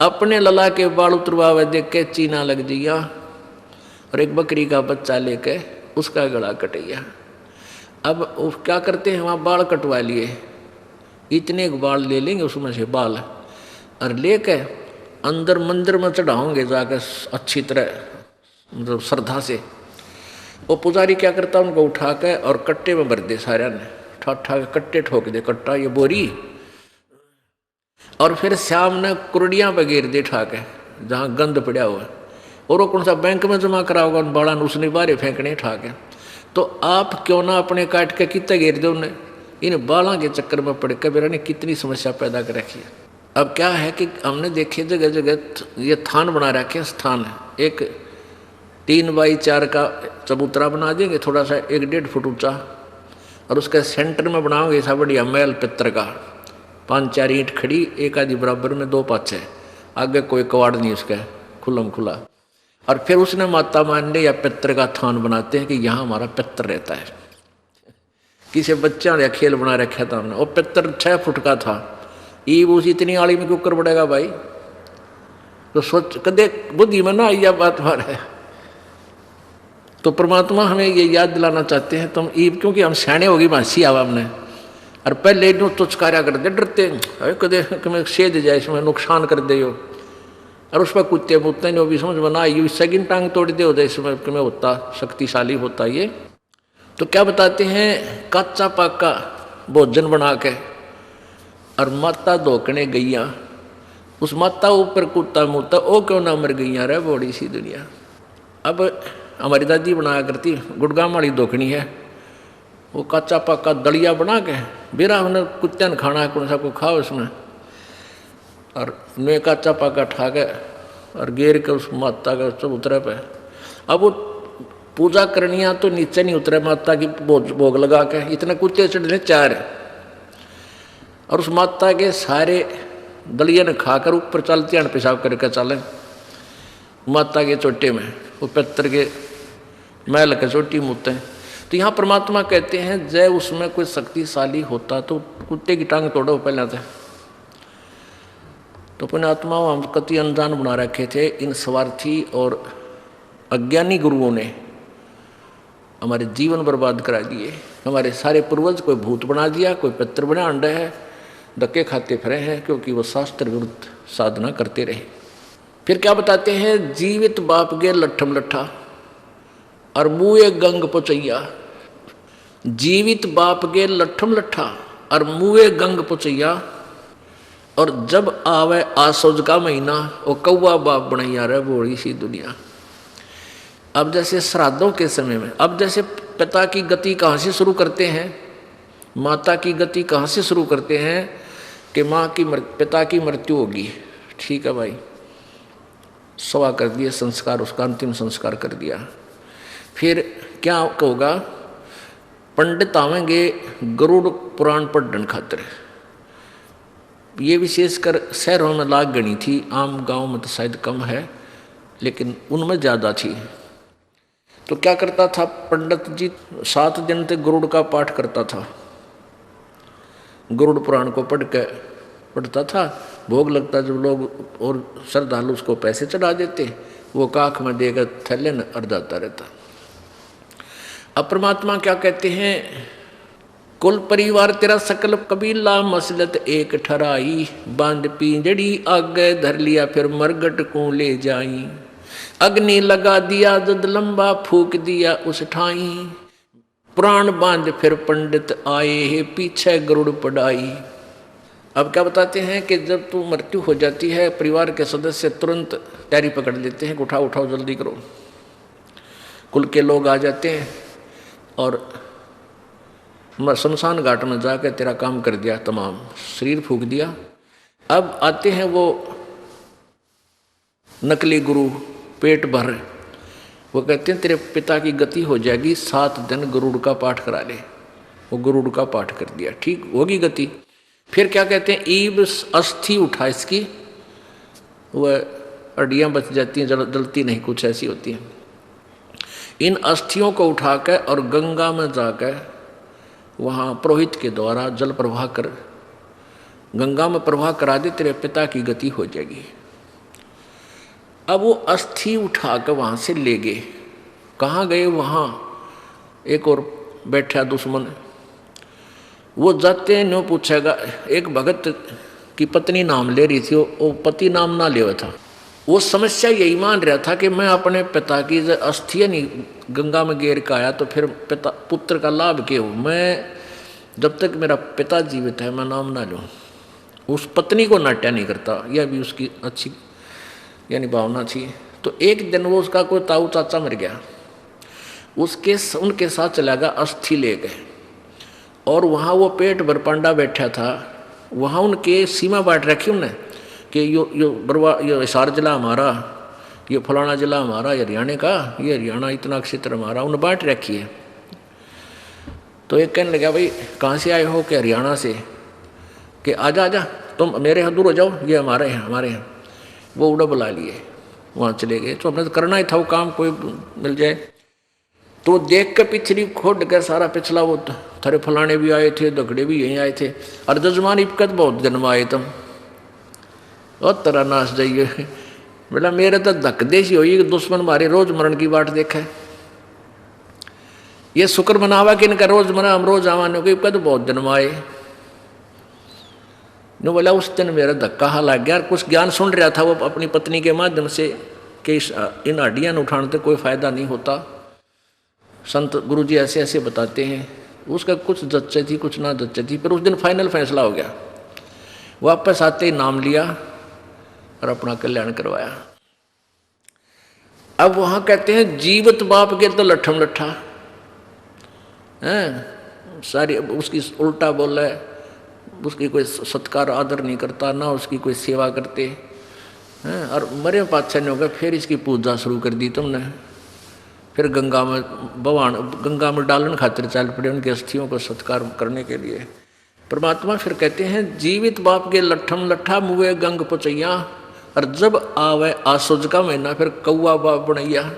Speaker 1: अपने लला के बाल उतरवावे देख के चीना लग जिया, और एक बकरी का बच्चा लेके उसका गला कटैया। अब क्या करते हैं, वहाँ बाल कटवा लिए, इतने बाल ले लेंगे उसमें से बाल, और लेके अंदर मंदिर में चढ़ाओगे जाकर अच्छी तरह, मतलब श्रद्धा से। वो पुजारी क्या करता, उनको उठा के और कट्टे में भर दे, सारे ने ठा के कट्टे ठोक दे, कट्टा ये बोरी, और फिर शाम ने कुरडियाँ पे गिर दे ठा के जहाँ गंद पड़ा हुआ है, और वो कौन सा बैंक में जमा करा होगा, बाड़ा उसने बाहर फेंकने ठा के। तो आप क्यों ना अपने काट के कितने गिर दो उन्हें, इन बालों के चक्कर में पड़ के मेरा ने कितनी समस्या पैदा कर रखी है। अब क्या है कि हमने देखे जगह जगह ये थान बना रखे, स्थान है, एक 3x4 का चबूतरा बना देंगे, थोड़ा सा 1-1.5 फुट ऊंचा, और उसके सेंटर में बनाओगे ऐसा बढ़िया महल पित्तर का, 5-4 ईंट खड़ी, एक आधी बराबर में 2 पाछे, आगे कोई कवाड़ नहीं उसका, खुलम खुला। और फिर उसने माता मानने या पित्तर का थान बनाते हैं कि यहाँ हमारा पित्तर रहता है। किसी बच्चा ने खेल बना रखा था हमने, वो पित्तर 6 फुट का था, ईब उसी इतनी आड़ी में क्यों कर पड़ेगा भाई। तो सोच कदे बुद्धि में ना यह बात बार है। तो परमात्मा हमें ये याद दिलाना चाहते हैं, तुम ईब क्योंकि हम सियाणे होगी मासी आवा हमने, और पहले नो तुचकारा कर दे, डरते कदे तुम्हें सेध जाए, इसमें नुकसान कर दे, और उस पर कुत्ते मुत्ते नहीं, वो भी समझ बना यू सेकंड टांग तोड़ दे होता, इसमें तुम्हें होता शक्तिशाली होता ये। तो क्या बताते हैं, कच्चा पक्का भोजन बना के और माता धोकने गईया, उस माता ऊपर कुत्ता मुत्ता, ओ क्यों ना मर गईया रे बड़ी सी दुनिया। अब हमारी दादी बनाया करती, गुड़गाम वाली धोकनी है, वो कच्चा पक्का दलिया बना के बेरा उन्हें कुत्ते ने खाना है, कौन सा को खाओ उसमें, और मैं कच्चा पक्का ठा के और गेर के उस माता के चबूतरे पे। अब वो पूजा करनिया तो नीचे नहीं उतरे, माता की भोग लगा के, इतने कुत्ते चढ़ने 4, और उस माता के सारे दलिया ने खाकर ऊपर चलते हैं, पेशाब करके चले माता के चोटे में, वो पित्तर के महल के चोटी मुँते। तो यहाँ परमात्मा कहते हैं जय उसमें कोई शक्तिशाली होता तो कुत्ते की टांग तोड़ो पहले थे। तो अपने आत्माओं हम कति अनजान बना रखे थे, इन स्वार्थी और अज्ञानी गुरुओं ने हमारे जीवन बर्बाद करा दिए। हमारे सारे पूर्वज कोई भूत बना दिया, कोई पितर बना अंडे है, धक्के खाते फिरे हैं, क्योंकि वो शास्त्र विरुद्ध साधना करते रहे। फिर क्या बताते हैं, जीवित बाप गे लट्ठम लट्ठा और मुँहे गंग पुचैया। जीवित बाप गे लट्ठम लट्ठा और मुँहे गंग पुचैया, और जब आवे आसोज का महीना वो कौवा बाप बनैया रे बोड़ी सी दुनिया। अब जैसे श्राद्धों के समय में, अब जैसे पिता की गति कहाँ से शुरू करते हैं, माता की गति कहाँ से शुरू करते हैं कि माँ की पिता की मृत्यु होगी, ठीक है भाई, सवा कर दिया संस्कार, उसका अंतिम संस्कार कर दिया। फिर क्या होगा, पंडित आवेंगे गरुड़ पुराण पढ़ने खातिर। ये विशेषकर शहरों में लाग गणी थी, आम गांव में तो शायद कम है, लेकिन उनमें ज़्यादा थी। तो क्या करता था पंडित जी, 7 दिन तक गरुड़ का पाठ करता था, गरुड़ पुराण को पढ़ता था, भोग लगता जब लोग और श्रद्धालु उसको पैसे चढ़ा देते, वो काख में देकर थैले न अर्जाता रहता। अब परमात्मा क्या कहते हैं, कुल परिवार तेरा सकल कबीला मसलत एक ठराई, बांध पिंजड़ी आगे धर लिया फिर मरगट को ले जाई, अग्नि लगा दिया जद लंबा फूक दिया उस ठाई, प्राण बांध फिर पंडित आए है पीछे गरुड़ पढ़ाई। अब क्या बताते हैं कि जब तू मृत्यु हो जाती है, परिवार के सदस्य तुरंत तैयारी पकड़ लेते हैं, उठाओ उठाओ जल्दी करो। कुल के लोग आ जाते हैं और शमशान घाट में जाकर तेरा काम कर दिया, तमाम शरीर फूक दिया। अब आते हैं वो नकली गुरु पेट भर, वो कहते हैं तेरे पिता की गति हो जाएगी, 7 दिन गरुड़ का पाठ करा ले। वो गरुड़ का पाठ कर दिया, ठीक होगी गति। फिर क्या कहते हैं, ईब अस्थि उठा इसकी, वह हड्डियाँ बच जाती हैं, जलती नहीं, कुछ ऐसी होती हैं। इन अस्थियों को उठाकर और गंगा में जाकर वहाँ पुरोहित के द्वारा जल प्रवाह कर गंगा में प्रवाह करा दे, तेरे पिता की गति हो जाएगी। अब वो अस्थि उठा कर वहाँ से ले गए, कहाँ गए, वहाँ एक और बैठा दुश्मन, वो जाते न्यों पूछेगा। एक भगत की पत्नी नाम ले रही थी, वो पति नाम ना ले था, वो समस्या यही मान रहा था कि मैं अपने पिता की अस्थियां नहीं गंगा में गिर के आया तो फिर पिता पुत्र का लाभ क्या हो, मैं जब तक मेरा पिता जीवित है मैं नाम ना लूँ। उस पत्नी को नाट्य नहीं करता, यह भी उसकी अच्छी यानी भावना थी। तो एक दिन वो उसका कोई ताऊ चाचा मर गया, उनके साथ चला गया, अस्थि ले गए और वहाँ वो पेट भर पांडा बैठा था। वहाँ उनके सीमा बांट रखी उन्हें कि यो हिसार जिला हमारा, ये फलाना जिला हमारा, ये हरियाणा का, ये हरियाणा इतना क्षेत्र हमारा, उन्हें बांट रखी है। तो एक कहने लगा भाई कहाँ से आए हो, कि हरियाणा से, कि आजा आजा तुम मेरे यहाँ दूर हो जाओ, ये हमारे हैं हमारे हैं। वो उड़ा बुला लिए, वहाँ चले गए। तो हमने तो करना ही था वो काम, कोई मिल जाए। तो देख के पिछली खोद कर सारा पिछला वो थारे फलाने भी आए थे, दगड़े भी यहीं आए थे, और जजमान इपकत बहुत जन्म आए तुम और तरह नाश जाइए। बोला मेरे तो धक देशी हुई, दुश्मन मारे रोज मरण की बाट देखा है। ये शुक्र मनावा कि इनका रोज मना, हम रोज आवाने को इपकत बहुत जन्म आए। ने बोला उस दिन मेरा धक्का हा लग गया। कुछ ज्ञान सुन रहा था वो अपनी पत्नी के माध्यम से कि इन हड्डियां उठाने से कोई फायदा नहीं होता, संत गुरुजी ऐसे ऐसे बताते हैं। उसका कुछ जच्चे थी कुछ ना जच्चे थी, फिर उस दिन फाइनल फैसला हो गया। वापस आते ही नाम लिया और अपना कल्याण करवाया। अब वहां कहते हैं जीवित बाप के तो लट्ठम लट्ठा है, सारी उसकी उल्टा बोल है, उसकी कोई सत्कार आदर नहीं करता, ना उसकी कोई सेवा करते हैं। और मरे पातशाह ने होगा फिर इसकी पूजा शुरू कर दी तुमने, फिर गंगा में गंगा में डालन खातिर चल पड़े उनके अस्थियों को सत्कार करने के लिए। परमात्मा फिर कहते हैं जीवित बाप के लट्ठम लट्ठा मुए गंग पुचैया, और जब आवे आसुज का महीना फिर कौआ बाप बनैया।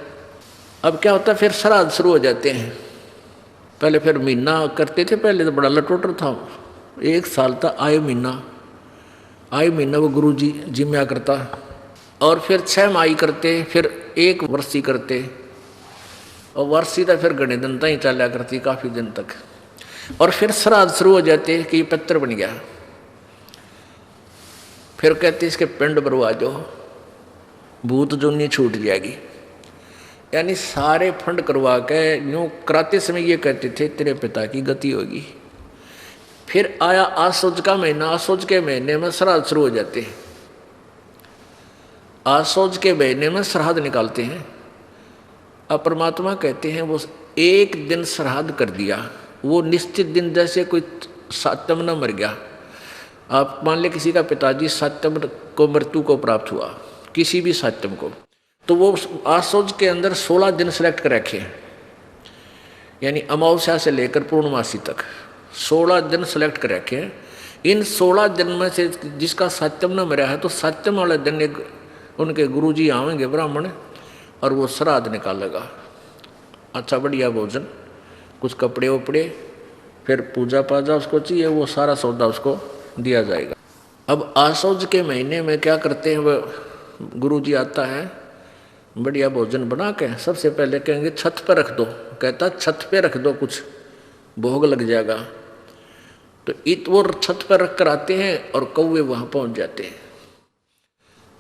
Speaker 1: अब क्या होता है, फिर श्राद्ध शुरू हो जाते हैं। पहले फिर महीना करते थे, पहले तो बड़ा लटोटर था, 1 साल तक आए महीना वो गुरु जी जिम्या करता, और फिर 6 माही करते, फिर 1 वर्षी करते, और वर्षी तो फिर घने दिन तक ही चला करती, काफ़ी दिन तक। और फिर श्राद्ध शुरू हो जाते कि ये पत्र बन गया, फिर कहते इसके पिंड भरवा दो, भूत जोनी छूट जाएगी। यानी सारे फंड करवा के यूँ कराते समय ये कहते थे तेरे पिता की गति होगी। फिर आया आसुज का महीना, आसुज के महीने में श्राद्ध शुरू हो जाते हैं। आसुज के महीने में श्राद्ध निकालते हैं। अब परमात्मा कहते हैं वो 1 दिन श्राद्ध कर दिया, वो निश्चित दिन, जैसे कोई सातम न मर गया। आप मान ले किसी का पिताजी सातम को मृत्यु को प्राप्त हुआ, किसी भी सातम को, तो वो आसुज के अंदर 16 दिन सेलेक्ट कर रखे, यानी अमावस्या से लेकर पूर्णमासी तक 16 दिन सेलेक्ट कर रखे हैं। इन 16 दिन में से जिसका सातम न मरा है तो सातम वाले दिन एक उनके गुरुजी आवेंगे ब्राह्मण, और वो श्राद्ध निकालेगा। अच्छा बढ़िया भोजन, कुछ कपड़े वपड़े, फिर पूजा पाजा उसको चाहिए, वो सारा सौदा उसको दिया जाएगा। अब आसौज के महीने में क्या करते हैं, वो गुरुजी आता है, बढ़िया भोजन बना के सबसे पहले कहेंगे छत पर रख दो। कहता छत पे रख दो, कुछ भोग लग जाएगा। तो वो छत पर रख कर आते हैं और कौवे वहाँ पहुँच जाते हैं।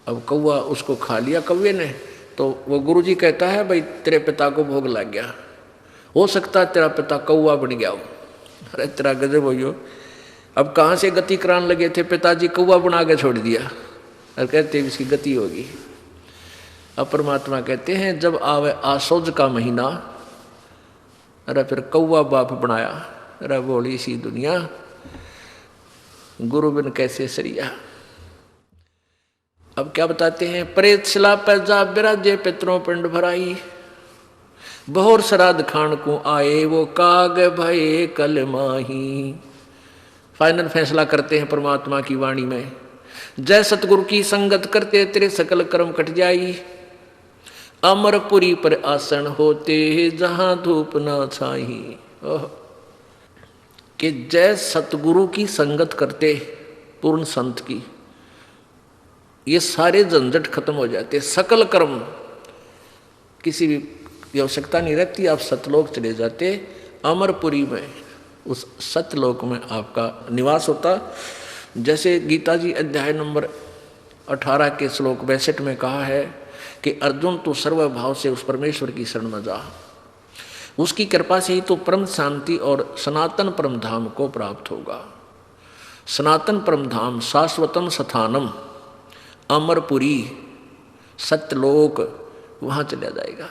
Speaker 1: अब कौवा उसको खा लिया कौवे ने, तो वो गुरुजी कहता है भाई तेरे पिता को भोग लग गया, हो सकता है तेरा पिता कौवा बन गया हो। अरे तेरा गजब हो यो, अब कहाँ से गति कराने लगे थे, पिताजी कौवा बना के छोड़ दिया, और कहते इसकी गति होगी। अब परमात्मा कहते हैं जब आवे आसौज का महीना, अरे फिर कौवा बाप बनाया। अरे बोली सी दुनिया, गुरु बिन कैसे सरिया। अब क्या बताते हैं, प्रेत शिला पर जा बिराजे पितरों पिंड भराई, बहुर श्राद्ध खान को आए वो काग भये कल माही। फाइनल फैसला करते हैं परमात्मा की वाणी में, जय सतगुरु की संगत करते तेरे सकल कर्म कट जाई, अमरपुरी पर आसन होते जहां धूप ना छाई। कि जय सतगुरु की संगत करते पूर्ण संत की, ये सारे झंझट खत्म हो जाते, सकल कर्म किसी भी आवश्यकता नहीं रहती, आप सतलोक चले जाते, अमरपुरी में उस सतलोक में आपका निवास होता। जैसे गीता जी अध्याय नंबर 18 के श्लोक 62 में कहा है कि अर्जुन तू सर्वभाव से उस परमेश्वर की शरण में जा, उसकी कृपा से ही तो परम शांति और सनातन परम धाम को प्राप्त होगा। सनातन परम धाम शाश्वतम स्थानम अमरपुरी सत्यलोक, वहाँ चला जाएगा।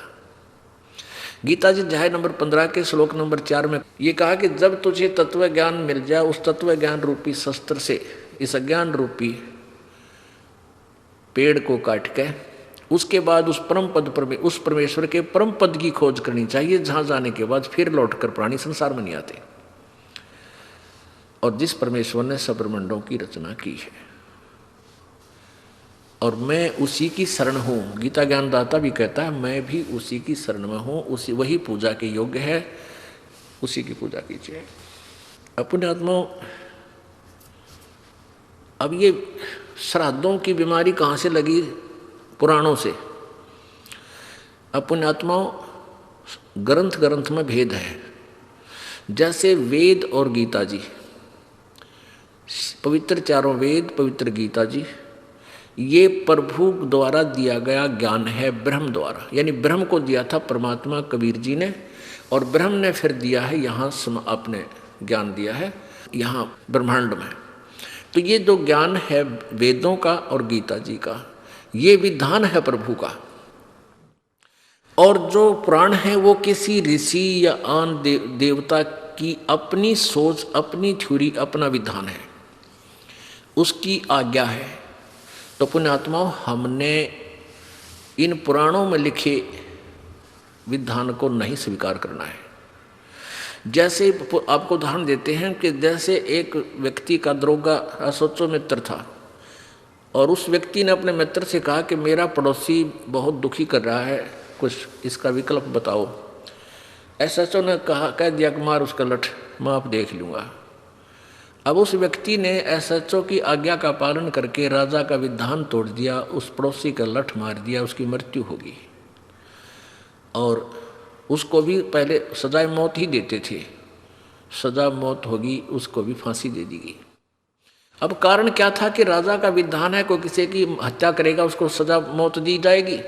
Speaker 1: गीता जी अध्याय नंबर 15 के श्लोक नंबर 4 में ये कहा कि जब तुझे तत्व ज्ञान मिल जाए, उस तत्व ज्ञान रूपी शस्त्र से इस अज्ञान रूपी पेड़ को काट के उसके बाद उस परम पद पर उस परमेश्वर के परम पद की खोज करनी चाहिए, जहां जाने के बाद फिर लौटकर प्राणी संसार में नहीं आते। और जिस परमेश्वर ने सब ब्रह्मांडों की रचना की है और मैं उसी की शरण हूँ। गीता ज्ञानदाता भी कहता है मैं भी उसी की शरण में हूँ, उसी वही पूजा के योग्य है, उसी की पूजा कीजिए। अपने आत्माओं, अब ये श्राद्धों की बीमारी कहाँ से लगी? पुराणों से। अपने आत्माओं, ग्रंथ ग्रंथ में भेद है। जैसे वेद और गीता जी, पवित्र चारों वेद, पवित्र गीता जी, ये प्रभु द्वारा दिया गया ज्ञान है, ब्रह्म द्वारा, यानी ब्रह्म को दिया था परमात्मा कबीर जी ने, और ब्रह्म ने फिर दिया है यहाँ अपने ज्ञान दिया है यहाँ ब्रह्मांड में। तो ये जो ज्ञान है वेदों का और गीता जी का, ये विधान है प्रभु का। और जो पुराण है वो किसी ऋषि या आन देवता की अपनी सोच, अपनी थ्योरी, अपना विधान है, उसकी आज्ञा है। तो पुण्यात्माओं, हमने इन पुराणों में लिखे विधान को नहीं स्वीकार करना है। जैसे आपको उदाहरण देते हैं कि जैसे एक व्यक्ति का दरोगा असोचो मित्र था और उस व्यक्ति ने अपने मित्र से कहा कि मेरा पड़ोसी बहुत दुखी कर रहा है, कुछ इसका विकल्प बताओ। एसएचओ ने कह दिया कि मार उसका लठ, मैं आप देख लूँगा। अब उस व्यक्ति ने एसएचओ की आज्ञा का पालन करके राजा का विधान तोड़ दिया, उस पड़ोसी का लठ मार दिया, उसकी मृत्यु होगी। और उसको भी पहले सजाए मौत ही देते थे, सजा मौत होगी, उसको भी फांसी दे दी गई। अब कारण क्या था कि राजा का विधान है, कोई किसी की हत्या करेगा उसको सजा मौत दी जाएगी।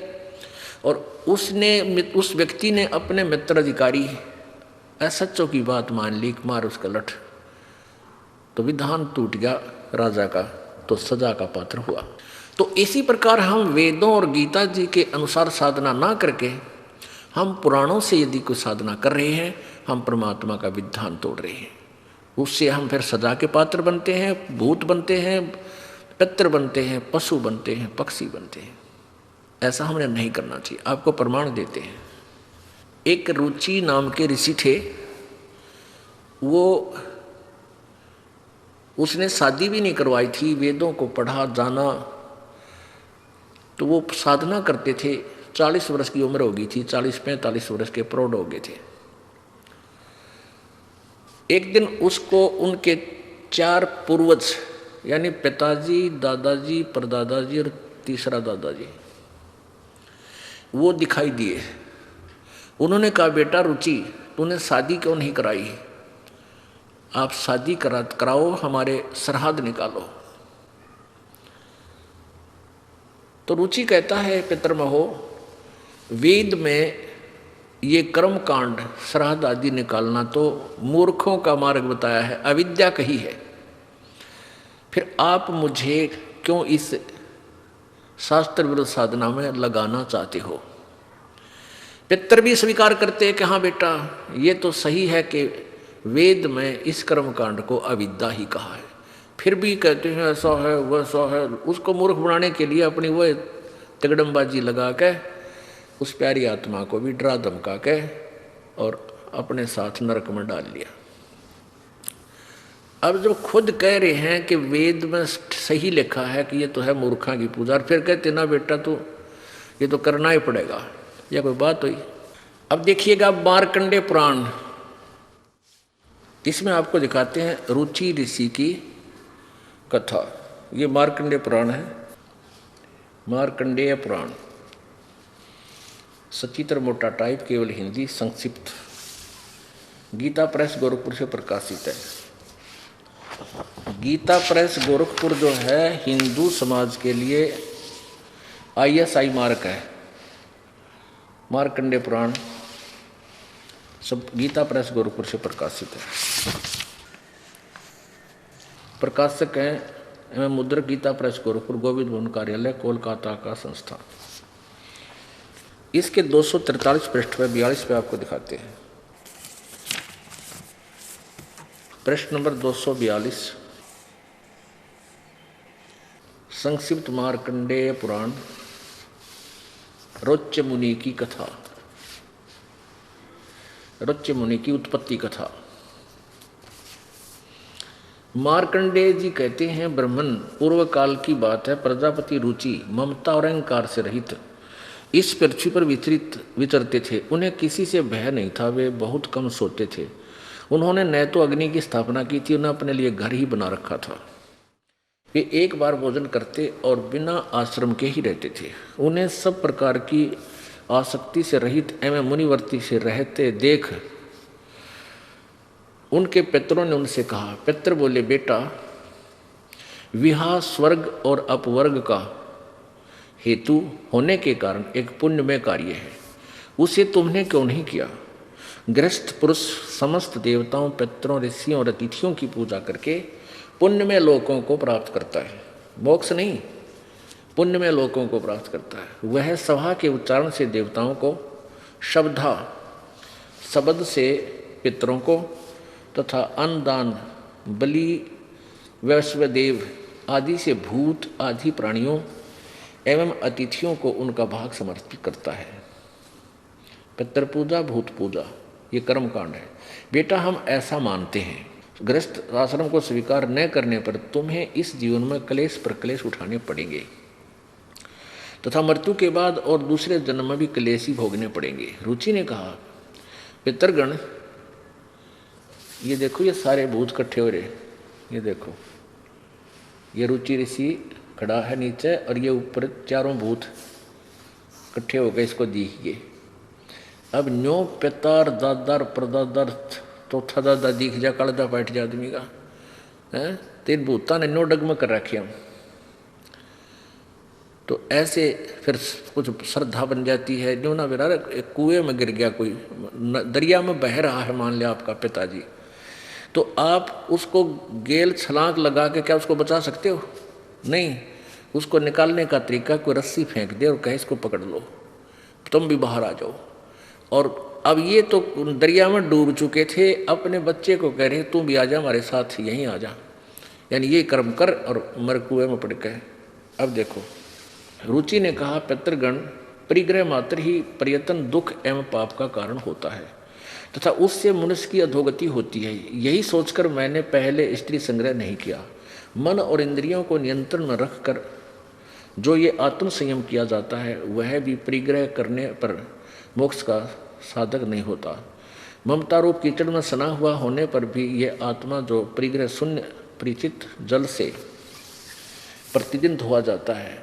Speaker 1: और उस व्यक्ति ने अपने मित्र अधिकारी एसएचओ की बात मान ली, मार उसका लठ, तो विधान टूट गया राजा का, तो सजा का पात्र हुआ। तो इसी प्रकार हम वेदों और गीता जी के अनुसार साधना ना करके हम पुराणों से यदि कोई साधना कर रहे हैं, हम परमात्मा का विधान तोड़ रहे हैं। उससे हम फिर सजा के पात्र बनते हैं, भूत बनते हैं, पितृ बनते हैं, पशु बनते हैं, पक्षी बनते हैं। ऐसा हमने नहीं करना चाहिए। आपको प्रमाण देते हैं। एक रुचि नाम के ऋषि थे, वो उसने शादी भी नहीं करवाई थी, वेदों को पढ़ा जाना, तो वो साधना करते थे। 40 वर्ष की उम्र हो गई थी, 40-45 वर्ष के प्रौढ़ हो गए थे। एक दिन उसको उनके 4 पूर्वज यानी पिताजी, दादाजी, परदादाजी और तीसरा दादाजी वो दिखाई दिए। उन्होंने कहा, बेटा रुचि, तूने शादी क्यों नहीं कराई? आप शादी कराओ, हमारे श्राद्ध निकालो। तो रुचि कहता है, पितृमहो, वेद में ये कर्म कांड श्राद्ध आदि निकालना तो मूर्खों का मार्ग बताया है, अविद्या कही है। फिर आप मुझे क्यों इस शास्त्र विरुद्ध साधना में लगाना चाहते हो? पितर भी स्वीकार करते हैं कि हाँ बेटा, ये तो सही है कि वेद में इस कर्म कांड को अविद्या ही कहा है। फिर भी कहते हैं ऐसा है वैसा है। उसको मूर्ख बनाने के लिए अपनी वो तिगड़मबाजी लगा के उस प्यारी आत्मा को भी डरा धमका के और अपने साथ नरक में डाल लिया। अब जब खुद कह रहे हैं कि वेद में सही लिखा है कि ये तो है मूर्खा की पूजा, और फिर कहते ना बेटा तो ये तो करना ही पड़ेगा, यह कोई बात हुई? अब देखिएगा मार्कंडेय पुराण, इसमें आपको दिखाते हैं रुचि ऋषि की कथा। ये मार्कंडेय पुराण है, मार्कंडेय पुराण, सचित्र मोटा टाइप, केवल हिंदी, संक्षिप्त, गीता प्रेस गोरखपुर से प्रकाशित है। गीता प्रेस गोरखपुर जो है हिंदू समाज के लिए ISI मार्क है। मार्कंडेय पुराण सब गीता प्रेस गोरखपुर से प्रकाशित है। प्रकाशक हैं एवं मुद्रक गीता प्रेस गोरखपुर, गोविंद भवन कार्यालय, कोलकाता का संस्थान। इसके 243 पृष्ठ पे 42 पे आपको दिखाते हैं। प्रश्न नंबर 242, संक्षिप्त मार्कंडेय पुराण रोच्य मुनि की कथा, रोच्य मुनि की उत्पत्ति कथा। मार्कंडेय जी कहते हैं, ब्रह्मन पूर्व काल की बात है, प्रजापति रुचि ममता और अहंकार से रहित इस पृथ्वी पर विचरते थे। उन्हें किसी से भय नहीं था, वे बहुत कम सोते थे। उन्होंने न तो अग्नि की स्थापना की थी, उन्हें अपने लिए घर ही बना रखा था। वे एक बार भोजन करते और बिना आश्रम के ही रहते थे। उन्हें सब प्रकार की आसक्ति से रहित एवं मुनिवर्ती से रहते देख उनके पितरों ने उनसे कहा। पितर बोले, बेटा विवाह स्वर्ग और अपवर्ग का हेतु होने के कारण एक पुण्यमय कार्य है, उसे तुमने क्यों नहीं किया? गृहस्थ पुरुष समस्त देवताओं, पितरों, ऋषियों और अतिथियों की पूजा करके पुण्यमय लोकों को प्राप्त करता है। मोक्ष नहीं, पुण्यमय लोकों को प्राप्त करता है। वह सभा के उच्चारण से देवताओं को, शब्दा शब्द से पितरों को तथा अन्नदान, बलि, वैश्वदेव आदि से भूत आदि प्राणियों एवं अतिथियों को उनका भाग समर्पित करता है। पितृ पूजा, भूत पूजा ये कर्म कांड है। बेटा हम ऐसा मानते हैं, गृहस्थ आश्रम को स्वीकार न करने पर तुम्हें इस जीवन में क्लेश पर क्लेश उठाने पड़ेंगे तथा मृत्यु के बाद और दूसरे जन्म में भी क्लेश ही भोगने पड़ेंगे। रुचि ने कहा, पितरगण ये देखो, ये सारे भूत इकट्ठे हो रहे, ये देखो, ये रुचि ऋषि खड़ा है नीचे और ये ऊपर चारों भूत इकट्ठे हो गए, इसको दिखिए। अब न्यो पितार दादार परदादार चौथा दादा दिख जा, कालदा बैठ जा आदमी का है, तेरे भूता ने नो डगम कर रखे हम। तो ऐसे फिर कुछ श्रद्धा बन जाती है। जो ना बेरा एक कुएं में गिर गया, कोई दरिया में बह रहा है, मान लिया आपका पिताजी, तो आप उसको गेल छलांग लगा के क्या उसको बचा सकते हो? नहीं। उसको निकालने का तरीका कोई रस्सी फेंक दे और कहे इसको पकड़ लो, तुम भी बाहर आ जाओ। और अब ये तो दरिया में डूब चुके थे, अपने बच्चे को कह रहे तू भी आ जा हमारे साथ, यहीं आ जा, यानी ये कर्म कर, और मर कुएं में पड़ गए। अब देखो, रुचि ने कहा, पितृगण परिग्रह मात्र ही प्रयत्न दुख एवं पाप का कारण होता है तथा उससे मनुष्य की अधोगति होती है। यही सोचकर मैंने पहले स्त्री संग्रह नहीं किया। मन और इंद्रियों को नियंत्रण में रखकर जो ये आत्म संयम किया जाता है, वह भी परिग्रह करने पर मोक्ष का साधक नहीं होता। ममता रूप कीचड़ में सना हुआ होने पर भी ये आत्मा जो परिग्रह शून्य परिचित जल से प्रतिदिन धोआ जाता है,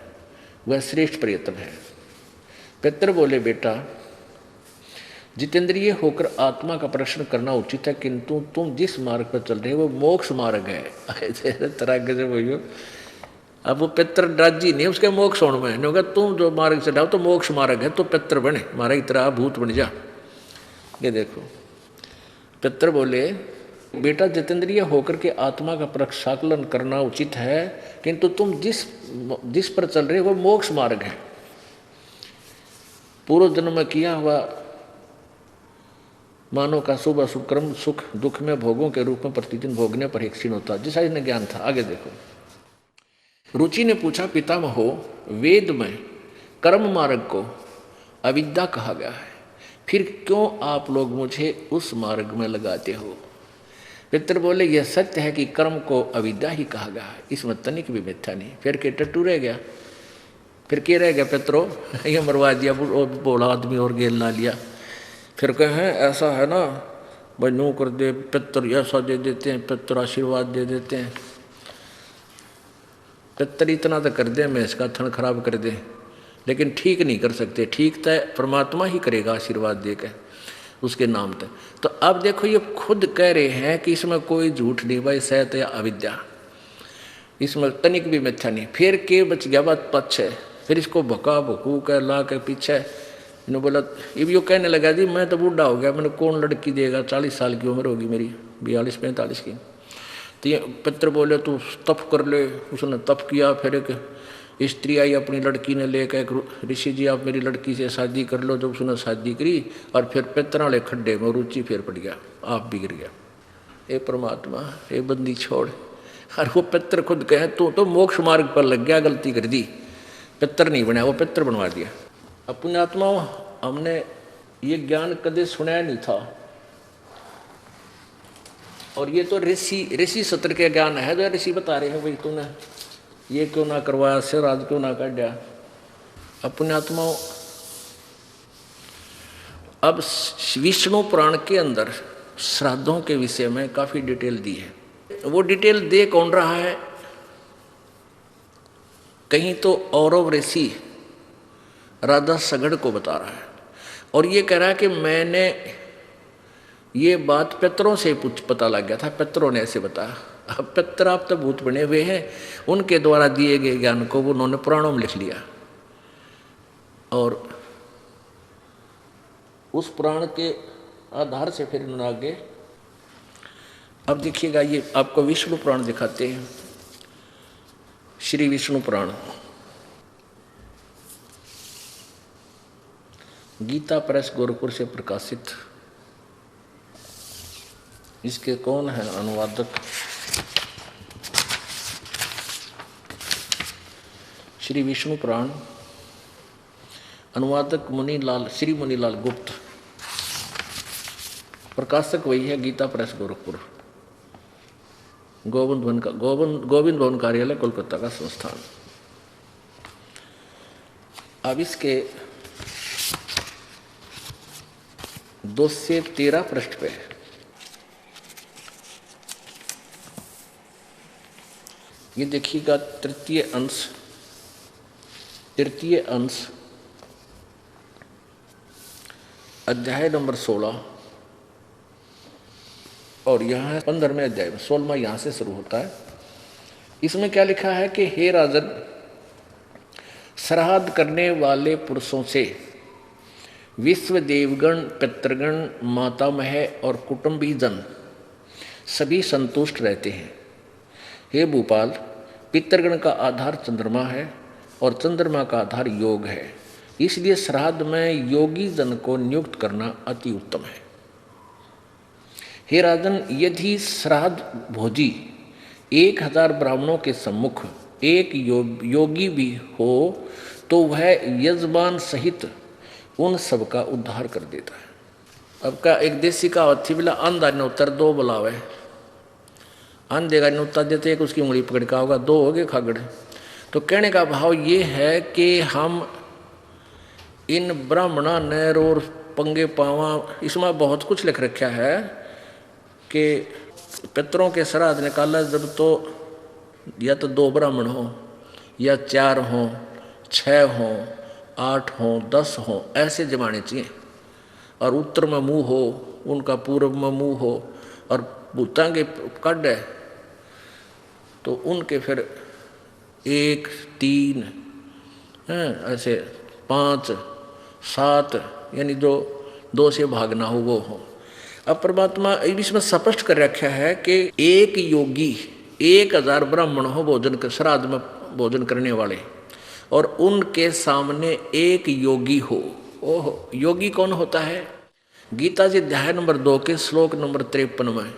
Speaker 1: वह श्रेष्ठ प्रयत्न है। पितर बोले, बेटा जितेंद्रिय होकर आत्मा का परीक्षण करना उचित है, किंतु तुम जिस मार्ग पर चल रहे हो वो मोक्ष मार्ग है। तरह से बोलो, अब वो पितर राजी नहीं उसके मोक्ष होने में, नहीं होगा तुम जो मार्ग से जाओ तो मोक्ष मार्ग है, तो पितर बने, मारा इतना भूत बन जा। ये देखो, पितर बोले, बेटा जितेंद्रिय होकर के आत्मा का प्रक्षाकलन करना उचित है, किंतु तुम जिस पर चल रहे हो वो मोक्ष मार्ग है। पूर्व जन्म में किया हुआ मानव का शुभ अशुभ कर्म सुख दुख में भोगों के रूप में प्रतिदिन भोगने पर ही क्षीण होता, जिसका इन्हें ज्ञान था। आगे देखो, रुचि ने पूछा, पितामहो वेद में कर्म मार्ग को अविद्या कहा गया है, फिर क्यों आप लोग मुझे उस मार्ग में लगाते हो? पितर बोले, यह सत्य है कि कर्म को अविद्या ही कहा गया है, इसमें तनिक भी मिथ्या नहीं। फिर के टट्टू रह गया, फिर क्या रह गया? पितरो ये मरवा दिया, बोला आदमी और गेल ला लिया। फिर कहें ऐसा है ना भाई, नो कर दे, पितर ऐसा दे देते हैं, पितर आशीर्वाद दे देते हैं, पितर इतना तो कर दे मैं इसका थन खराब कर दे, लेकिन ठीक नहीं कर सकते। ठीक तो परमात्मा ही करेगा आशीर्वाद देकर उसके नाम तक। तो अब देखो, ये खुद कह रहे हैं कि इसमें कोई झूठ नहीं भाई, सत्य या अविद्या। इसमें तनिक भी मिथ्या नहीं। फिर के बच गया बात पक्ष है, फिर इसको भका भकू कर ला के पीछे इन्होंने बोला, ये भी यो कहने लगा जी मैं तो बूढ़ा हो गया, मैंने कौन लड़की देगा, 40 साल की उम्र होगी मेरी, 42-45 की। तो ये पितर बोले तू तप कर ले। उसने तप किया। फिर एक स्त्री आई अपनी लड़की ने लेकर, एक ऋषि जी आप मेरी लड़की से शादी कर लो। जब उसने शादी करी और फिर पितर वाले खड्डे में रुचि फिर पड़ गया, आप बिगड़ गया। ये परमात्मा ये बंदी छोड़। और वो पितर खुद कहे तू तो मोक्ष मार्ग पर लग गया, गलती कर दी, पितर नहीं बनाया, वो पितर बनवा दिया। अपने आत्माओं हमने ये ज्ञान कदे सुनाया नहीं था, और ये तो ऋषि सत्र के ज्ञान है जो ऋषि बता रहे हैं, भाई तूने ये क्यों ना करवाया, श्राद्ध क्यों ना काटा। अपने आत्माओं अब विष्णु पुराण के अंदर श्राद्धों के विषय में काफी डिटेल दी है। वो डिटेल दे कौन रहा है, कहीं तो औरव ऋषि राधा सगड़ को बता रहा है, और ये कह रहा है कि मैंने ये बात पितरों से पता लग गया था, पितरों ने ऐसे बताया। अब पितर आप तो भूत बने हुए हैं, उनके द्वारा दिए गए ज्ञान को उन्होंने पुराणों में लिख लिया, और उस पुराण के आधार से फिर उन्होंने आगे। अब देखिएगा ये आपको विष्णु पुराण दिखाते हैं, श्री विष्णु पुराण, गीता प्रेस गोरखपुर से प्रकाशित। इसके कौन है अनुवादक, श्री विष्णु पुराण, अनुवादक मुनीलाल, श्री मुनीलाल गुप्त, प्रकाशक वही है गीता प्रेस गोरखपुर, गोविंद भवन कार्यालय कोलकाता का संस्थान। अब इसके 213 पृष्ठ पे ये देखिएगा, तृतीय अंश अध्याय नंबर 16, और यहाँ है 15वें अध्याय में, 16वां यहाँ से शुरू होता है। इसमें क्या लिखा है कि हे राजन, श्राद्ध करने वाले पुरुषों से विश्व देवगण, पितृगण, मातामह और कुटुंबी जन सभी संतुष्ट रहते हैं। हे भूपाल, पितृगण का आधार चंद्रमा है और चंद्रमा का आधार योग है, इसलिए श्राद्ध में योगी जन को नियुक्त करना अति उत्तम है। हे राजन, यदि श्राद्ध भोजी 1000 ब्राह्मणों के सम्मुख एक योगी भी हो तो वह यजमान सहित उन सब का उद्धार कर देता है। अब का एक देसी कहावत थी, बोला अंधा नौतर दो बुलावे, अंधे का न्योता देते एक उसकी उंगली पकड़ का होगा, 2 हो गए खागड़। तो कहने का भाव ये है कि हम इन ब्राह्मणा नैर और पंगे पावा, इसमें बहुत कुछ लिख रखा है कि पितरों के श्राद्ध निकाला जब तो या तो 2 ब्राह्मण हो, या 4 हो, 6 हो, 8 हो, 10 हो, ऐसे जमाने चाहिए, और उत्तर में मुँह हो, उनका पूर्व में मुँह हो, और भूतांगे कड है तो उनके फिर 1, 3 ऐसे 5, 7, यानी जो 2 से भागना हो वो हो। अब परमात्मा इसमें स्पष्ट कर रखा है कि एक योगी 1000 ब्राह्मण हो भोजन कर, श्राद्ध में भोजन करने वाले, और उनके सामने एक योगी हो। ओहो, योगी कौन होता है? गीता जी अध्याय नंबर 2 के श्लोक नंबर 53 में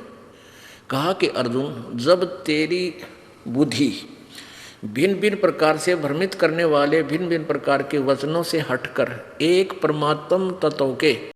Speaker 1: कहा कि अर्जुन, जब तेरी बुद्धि भिन्न भिन्न प्रकार से भ्रमित करने वाले भिन्न भिन्न प्रकार के वचनों से हटकर एक परमात्म तत्व के